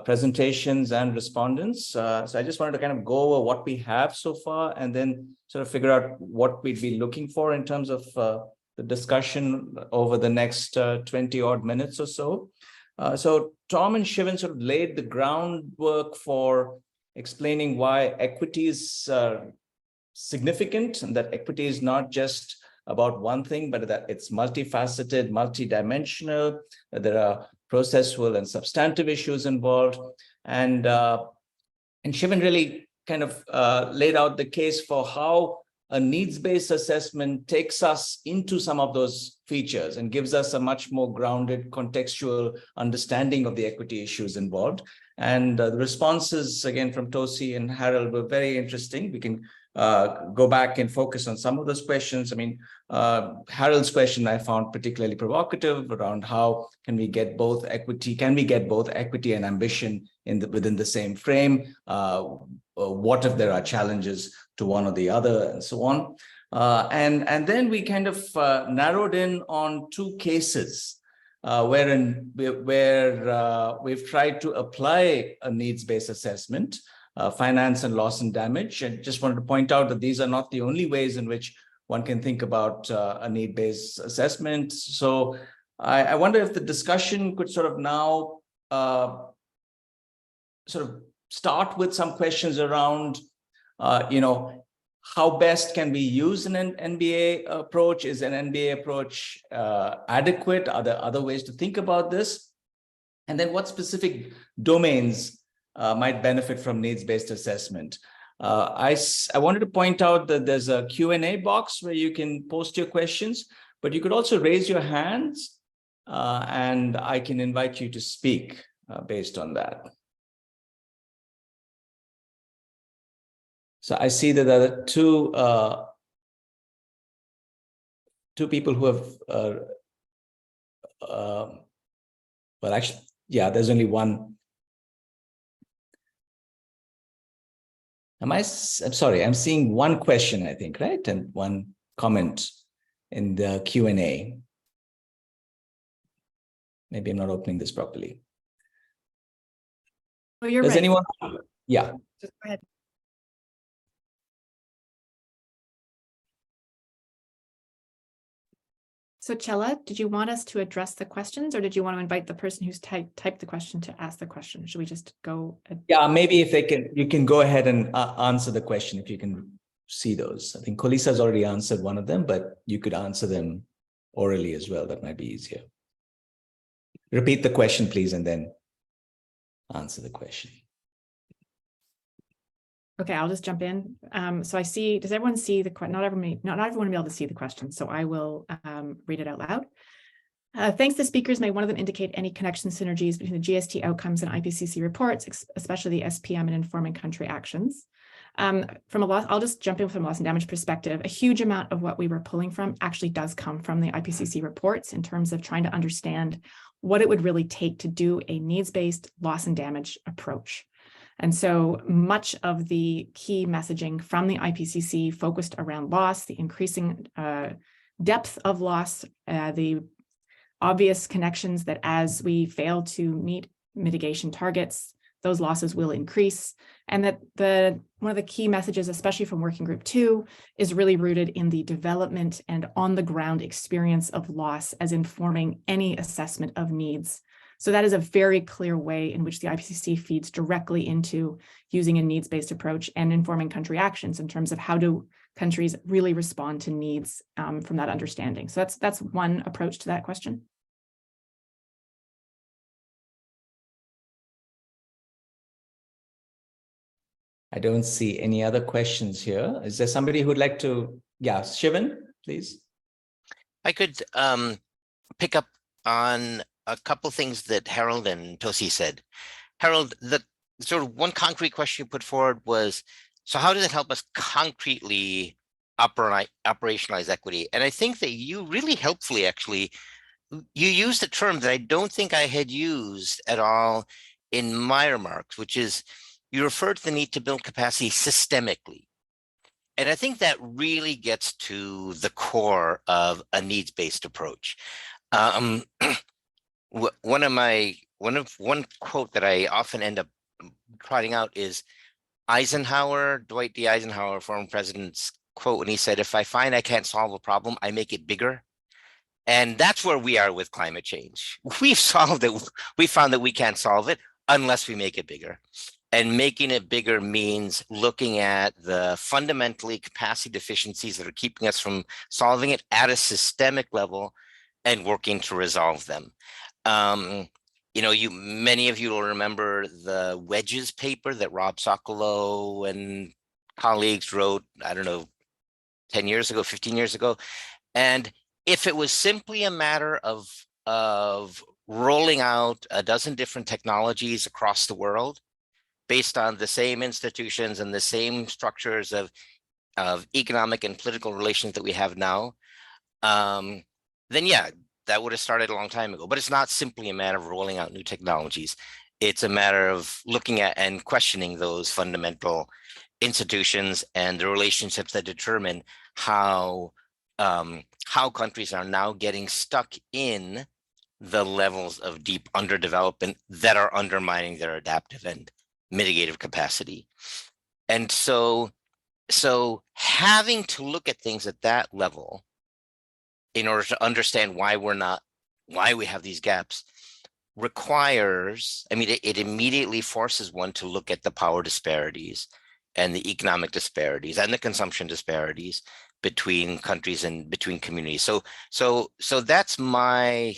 presentations and respondents. So I just wanted to kind of go over what we have so far, and then sort of figure out what we'd be looking for in terms of the discussion over the next 20 odd minutes or so. So Tom and Shivan sort of laid the groundwork for explaining why equity is significant, and that equity is not just about one thing, but that it's multifaceted, multidimensional. There are processual and substantive issues involved. And Shivan really kind of laid out the case for how a needs-based assessment takes us into some of those features and gives us a much more grounded contextual understanding of the equity issues involved. And the responses, again, from Tosi and Harold were very interesting. We can go back and focus on some of those questions. I mean, Harold's question I found particularly provocative around how can we get both equity and ambition within the same frame? What if there are challenges to one or the other, and so on. And then we kind of narrowed in on two cases where we've tried to apply a needs-based assessment, finance and loss and damage. And just wanted to point out that these are not the only ways in which one can think about a need-based assessment. So I wonder if the discussion could sort of now sort of start with some questions around, how best can we use an NBA approach? Is an NBA approach adequate? Are there other ways to think about this? And then what specific domains might benefit from needs-based assessment? I wanted to point out that there's a Q&A box where you can post your questions, but you could also raise your hands and I can invite you to speak based on that. So I see that there are two people who have, well, actually, yeah, there's only one. I'm sorry, I'm seeing one question, I think, right? And one comment in the Q&A. Maybe I'm not opening this properly. Oh, you're Does right. anyone? Yeah. Just go ahead. So Chella, did you want us to address the questions, or did you want to invite the person who's typed the question to ask the question? Should we just go? Yeah, maybe if you can go ahead and answer the question if you can see those. I think Kolisa's already answered one of them, but you could answer them orally as well. That might be easier. Repeat the question, please, and then answer the question. Okay, I'll just jump in. So I see, does everyone see the question? Not everyone will be able to see the question, so I will read it out loud. Thanks to speakers, may one of them indicate any connection synergies between the GST outcomes and IPCC reports, especially the SPM and informing country actions? I'll just jump in from a loss and damage perspective. A huge amount of what we were pulling from actually does come from the IPCC reports in terms of trying to understand what it would really take to do a needs-based loss and damage approach. And so much of the key messaging from the IPCC focused around loss, the increasing depth of loss, the obvious connections that as we fail to meet mitigation targets, those losses will increase. And that one of the key messages, especially from Working Group 2, is really rooted in the development and on-the-ground experience of loss as informing any assessment of needs. So that is a very clear way in which the IPCC feeds directly into using a needs-based approach and informing country actions in terms of how do countries really respond to needs from that understanding. So that's one approach to that question. I don't see any other questions here. Is there somebody who'd like to? Yeah, Shivan, please. I could pick up on a couple things that Harold and Tosi said. Harold, the sort of one concrete question you put forward was, so how does it help us concretely operationalize equity? And I think that you really helpfully, actually, you used a term that I don't think I had used at all in my remarks, which is you referred to the need to build capacity systemically. And I think that really gets to the core of a needs-based approach. One quote that I often end up trotting out is Dwight D. Eisenhower, former president's quote when he said, "If I find I can't solve a problem, I make it bigger." And that's where we are with climate change. We've solved it. We found that we can't solve it unless we make it bigger. And making it bigger means looking at the fundamentally capacity deficiencies that are keeping us from solving it at a systemic level and working to resolve them. Many of you will remember the wedges paper that Rob Socolow and colleagues wrote, I don't know, 10 years ago, 15 years ago. And if it was simply a matter of rolling out a dozen different technologies across the world based on the same institutions and the same structures of economic and political relations that we have now, then yeah, that would have started a long time ago. But it's not simply a matter of rolling out new technologies. It's a matter of looking at and questioning those fundamental institutions and the relationships that determine how countries are now getting stuck in the levels of deep underdevelopment that are undermining their adaptive and mitigative capacity. And so having to look at things at that level in order to understand why we have these gaps requires, I mean, it immediately forces one to look at the power disparities and the economic disparities and the consumption disparities between countries and between communities. So that's my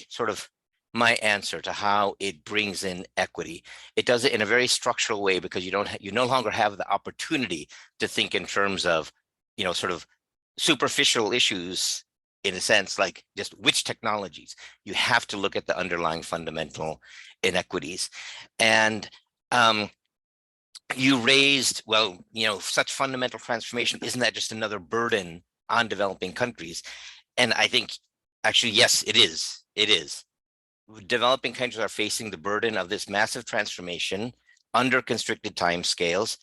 my answer to how it brings in equity. It does it in a very structural way because you no longer have the opportunity to think in terms of, sort of superficial issues, in a sense, like just which technologies. You have to look at the underlying fundamental inequities. And you raised, well, such fundamental transformation, isn't that just another burden on developing countries? And I think actually, yes, it is. It is. Developing countries are facing the burden of this massive transformation under constricted timescales,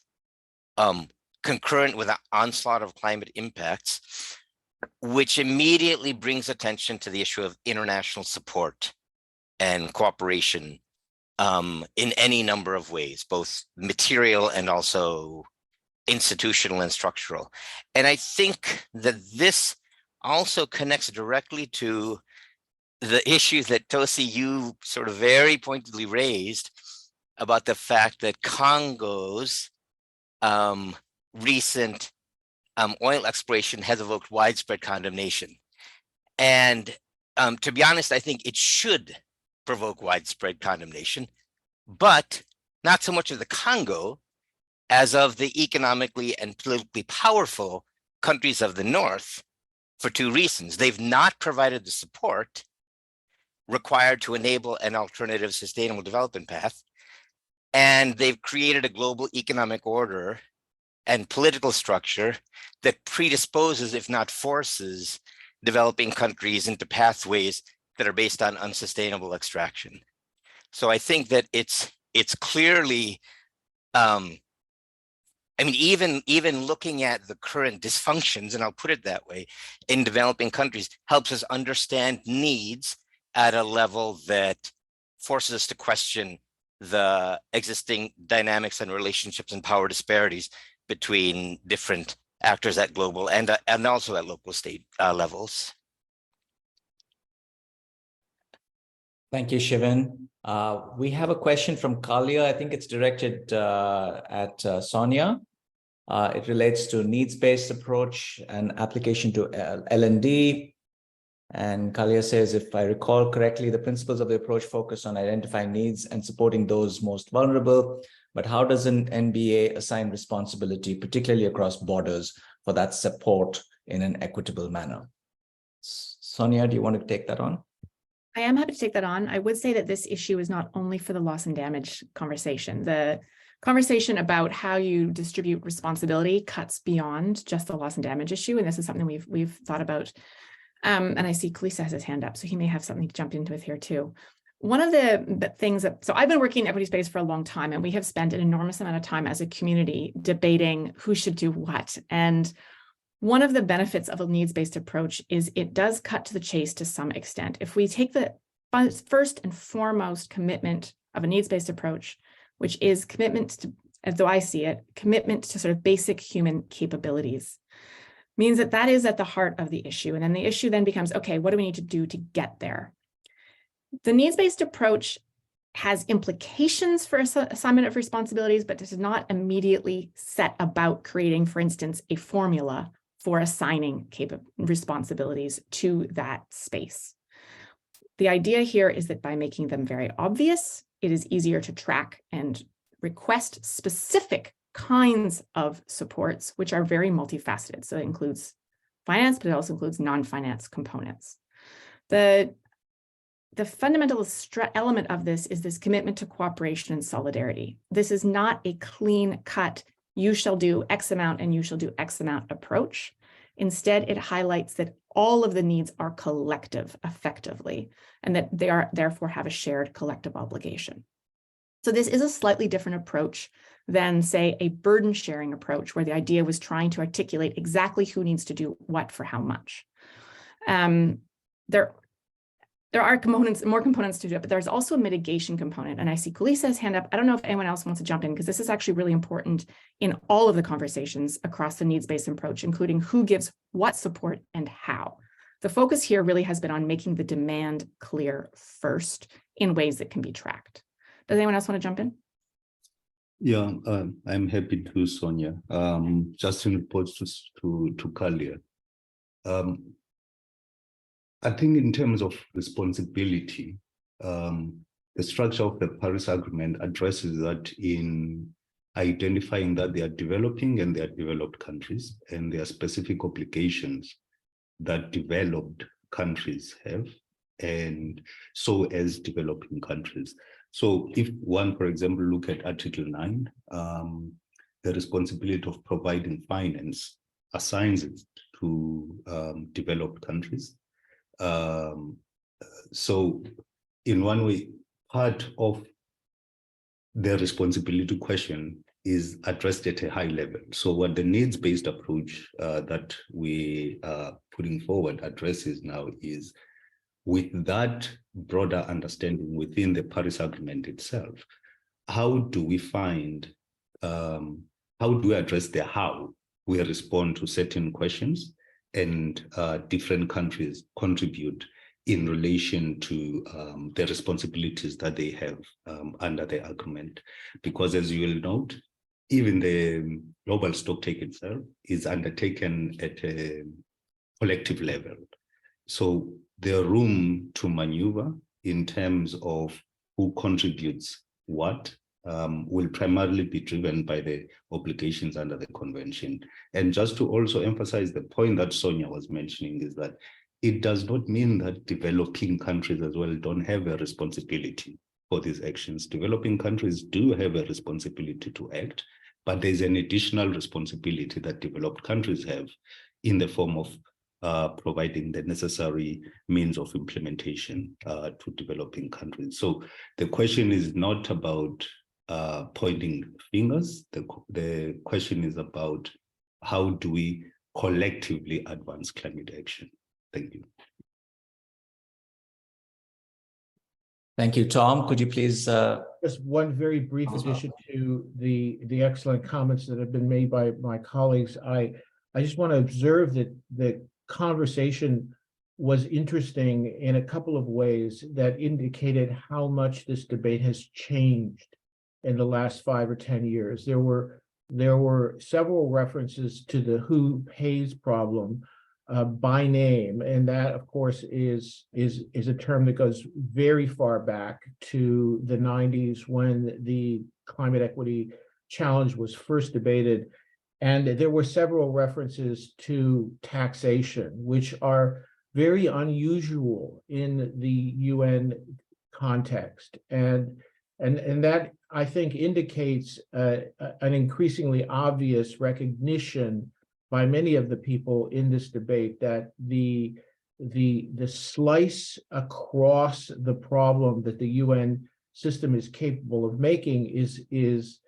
concurrent with an onslaught of climate impacts, which immediately brings attention to the issue of international support and cooperation in any number of ways, both material and also institutional and structural. And I think that this also connects directly to the issue that Tosi, you sort of very pointedly raised about the fact that Congo's recent oil exploration has evoked widespread condemnation. And to be honest, I think it should provoke widespread condemnation, but not so much of the Congo as of the economically and politically powerful countries of the North, for two reasons. They've not provided the support required to enable an alternative sustainable development path, and they've created a global economic order and political structure that predisposes, if not forces, developing countries into pathways that are based on unsustainable extraction. So I think that it's clearly, I mean, even looking at the current dysfunctions, and I'll put it that way, in developing countries helps us understand needs at a level that forces us to question the existing dynamics and relationships and power disparities between different actors at global and also at local state levels. Thank you, Shivan. We have a question from Kalia. I think it's directed at Sonia. It relates to needs-based approach and application to L&D. And Kalia says, if I recall correctly, the principles of the approach focus on identifying needs and supporting those most vulnerable. But how does an NBA assign responsibility, particularly across borders, for that support in an equitable manner? Sonia, do you want to take that on? I am happy to take that on. I would say that this issue is not only for the loss and damage conversation. The conversation about how you distribute responsibility cuts beyond just the loss and damage issue. And this is something we've thought about. And I see Kalisa has his hand up, so he may have something to jump into with here too. One of the things so I've been working in equity space for a long time, and we have spent an enormous amount of time as a community debating who should do what. And one of the benefits of a needs-based approach is it does cut to the chase to some extent. If we take the first and foremost commitment of a needs-based approach, which is commitment to, as though I see it, commitment to sort of basic human capabilities, means that that is at the heart of the issue. And then the issue then becomes, okay, what do we need to do to get there? The needs-based approach has implications for assignment of responsibilities, but does not immediately set about creating, for instance, a formula for assigning responsibilities to that space. The idea here is that by making them very obvious, it is easier to track and request specific kinds of supports, which are very multifaceted. So it includes finance, but it also includes non-finance components. The fundamental element of this is this commitment to cooperation and solidarity. This is not a clean cut, you shall do X amount and you shall do X amount approach. Instead, it highlights that all of the needs are collective effectively, and that they are therefore have a shared collective obligation. So this is a slightly different approach than, say, a burden sharing approach, where the idea was trying to articulate exactly who needs to do what for how much. There are more components to it, but there's also a mitigation component. And I see Kulisa's hand up. I don't know if anyone else wants to jump in, because this is actually really important in all of the conversations across the needs-based approach, including who gives what support and how. The focus here really has been on making the demand clear first in ways that can be tracked. Does anyone else want to jump in? Yeah, I'm happy to, Sonia. Just in response to Kalia. I think in terms of responsibility, the structure of the Paris Agreement addresses that in identifying that they are developing and they are developed countries, and there are specific obligations that developed countries have, and so as developing countries. So if one, for example, look at Article 9, the responsibility of providing finance assigns it to developed countries. So in one way, part of the responsibility question is addressed at a high level. So what the needs-based approach that we are putting forward addresses now is, with that broader understanding within the Paris Agreement itself, how do we find, how do we address the how we respond to certain questions, and different countries contribute in relation to the responsibilities that they have under the agreement? Because as you will note, even the Global Stocktake itself is undertaken at a collective level. So there are room to maneuver in terms of who contributes what, will primarily be driven by the obligations under the convention. And just to also emphasize the point that Sonia was mentioning, is that it does not mean that developing countries as well don't have a responsibility for these actions. Developing countries do have a responsibility to act, but there's an additional responsibility that developed countries have in the form of providing the necessary means of implementation to developing countries. So the question is not about pointing fingers. The question is about how do we collectively advance climate action. Thank you. Thank you, Tom. Could you please? Just one very brief addition to the excellent comments that have been made by my colleagues. I just want to observe that the conversation was interesting in a couple of ways that indicated how much this debate has changed in the last 5 or 10 years. There were several references to the who pays problem by name, and that, of course, is a term that goes very far back to the 90s when the climate equity challenge was first debated. And there were several references to taxation, which are very unusual in the UN context. And that, I think, indicates an increasingly obvious recognition by many of the people in this debate that the slice across the problem that the UN system is capable of making is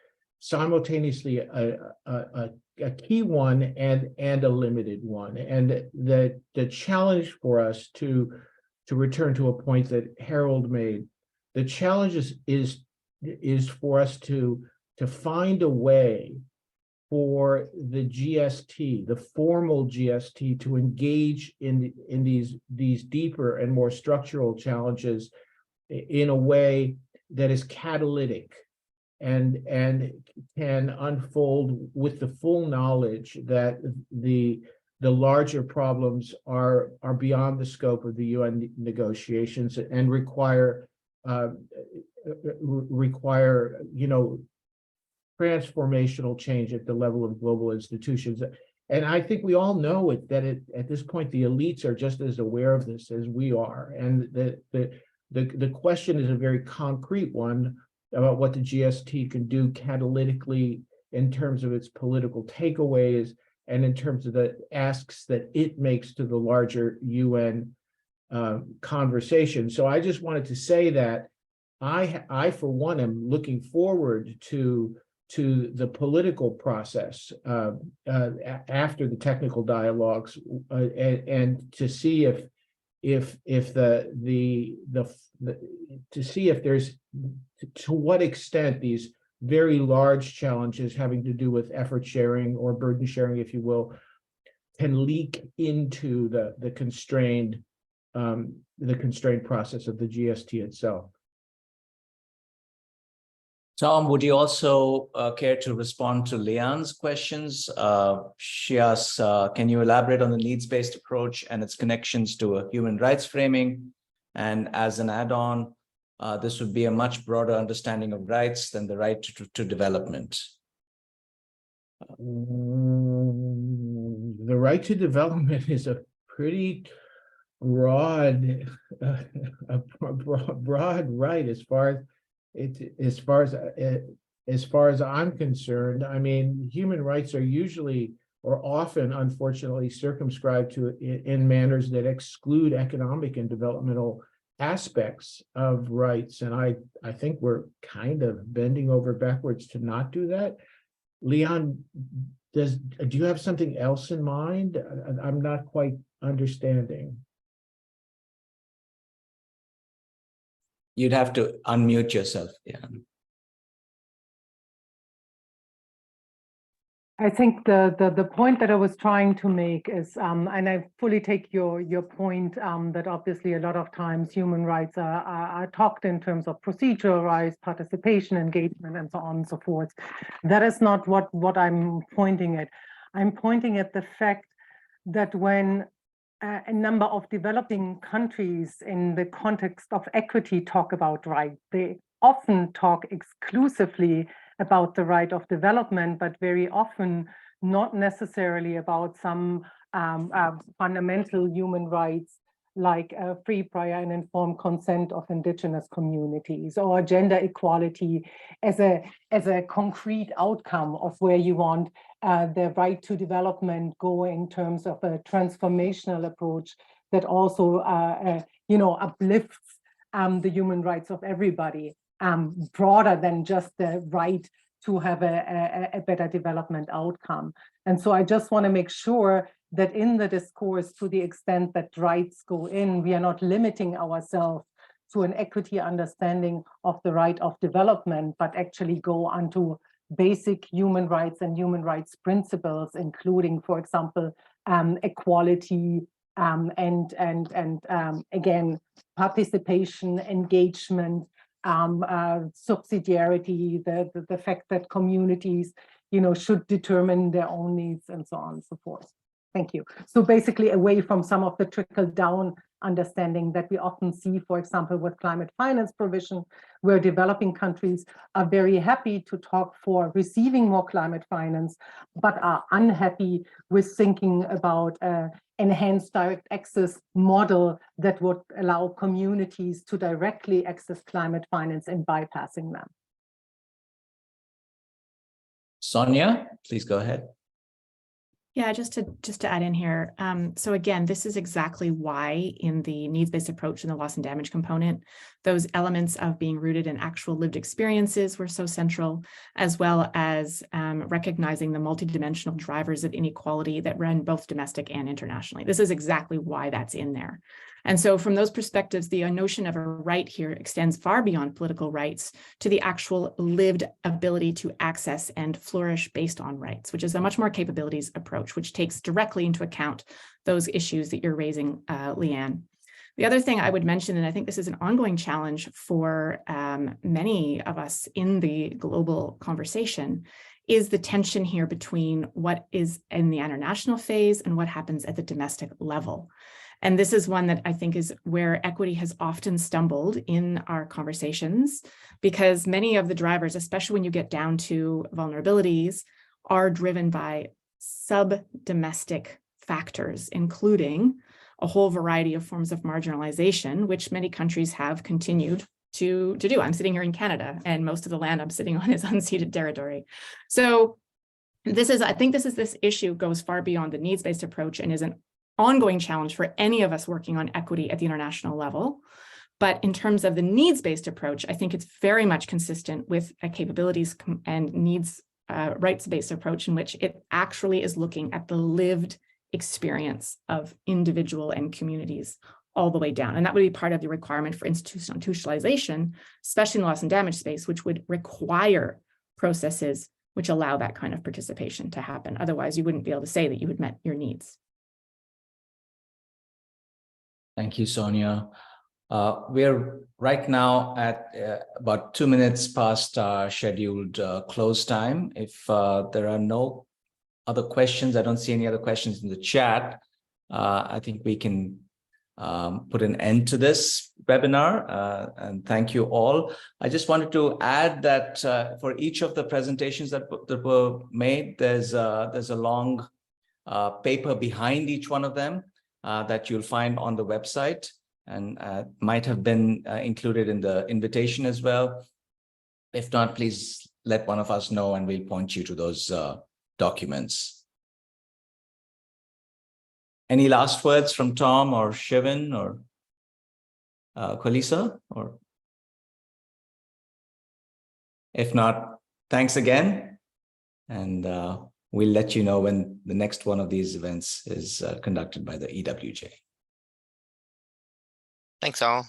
simultaneously a key one and a limited one. And the challenge for us, to return to a point that Harold made, the challenge is for us to find a way for the GST, the formal GST, to engage in these deeper and more structural challenges in a way that is catalytic and can unfold with the full knowledge that the larger problems are beyond the scope of the UN negotiations and require transformational change at the level of global institutions. and I think we all know it, that at this point, the elites are just as aware of this as we are. And the question is a very concrete one about what the GST can do catalytically in terms of its political takeaways and in terms of the asks that it makes to the larger UN conversation. So I just wanted to say that I for one, am looking forward to the political process after the technical dialogues, and to see if there's to what extent these very large challenges having to do with effort sharing or burden sharing, if you will, can leak into the constrained process of the GST itself. Tom, would you also care to respond to Leanne's questions? She asks, can you elaborate on the needs-based approach and its connections to a human rights framing? And as an add-on, this would be a much broader understanding of rights than the right to development. The right to development is a pretty broad right as far as I'm concerned. I mean, human rights are usually or often, unfortunately, circumscribed to in manners that exclude economic and developmental aspects of rights. And I think we're kind of bending over backwards to not do that. Leon, do you have something else in mind? I'm not quite understanding. You'd have to unmute yourself. Yeah. I think the point that I was trying to make is, and I fully take your point, that obviously a lot of times human rights are talked in terms of procedural rights, participation, engagement, and so on and so forth. That is not what I'm pointing at. I'm pointing at the fact that when a number of developing countries in the context of equity talk about rights, they often talk exclusively about the right of development, but very often not necessarily about some fundamental human rights like free, prior, and informed consent of indigenous communities, or gender equality as a concrete outcome of where you want the right to development go in terms of a transformational approach that also uplifts the human rights of everybody, broader than just the right to have a better development outcome. And so I just want to make sure that in the discourse, to the extent that rights go in, we are not limiting ourselves to an equity understanding of the right of development, but actually go onto basic human rights and human rights principles, including, for example, equality, and again, participation, engagement, subsidiarity, the fact that communities, should determine their own needs, and so on and so forth. Thank you. So basically away from some of the trickle-down understanding that we often see, for example, with climate finance provision, where developing countries are very happy to talk for receiving more climate finance, but are unhappy with thinking about enhanced direct access model that would allow communities to directly access climate finance and bypassing them. Sonia, please go ahead. Yeah, just to add in here. So again, this is exactly why in the needs-based approach and the loss and damage component, those elements of being rooted in actual lived experiences were so central, as well as recognizing the multidimensional drivers of inequality that run both domestic and internationally. This is exactly why that's in there. And so from those perspectives, the notion of a right here extends far beyond political rights to the actual lived ability to access and flourish based on rights, which is a much more capabilities approach, which takes directly into account those issues that you're raising, Leanne. The other thing I would mention, and I think this is an ongoing challenge for many of us in the global conversation, is the tension here between what is in the international phase and what happens at the domestic level. And this is one that I think is where equity has often stumbled in our conversations, because many of the drivers, especially when you get down to vulnerabilities, are driven by sub-domestic factors, including a whole variety of forms of marginalization, which many countries have continued to do. I'm sitting here in Canada, and most of the land I'm sitting on is unceded territory. So I think this issue goes far beyond the needs-based approach and is an ongoing challenge for any of us working on equity at the international level. But in terms of the needs-based approach, I think it's very much consistent with a capabilities and needs rights-based approach in which it actually is looking at the lived experience of individual and communities all the way down. And that would be part of the requirement for institutionalization, especially in the loss and damage space, which would require processes which allow that kind of participation to happen. Otherwise, you wouldn't be able to say that you had met your needs. Thank you, Sonia. We're right now at about 2 minutes past our scheduled close time. If there are no other questions, I don't see any other questions in the chat. I think we can put an end to this webinar, and thank you all. I just wanted to add that for each of the presentations that were made, there's a long paper behind each one of them that you'll find on the website, and might have been included in the invitation as well. If not, please let one of us know and we'll point you to those documents. Any last words from Tom or Shivan or Kwalisa? Or if not, thanks again. And we'll let you know when the next one of these events is conducted by the EWJ. Thanks all.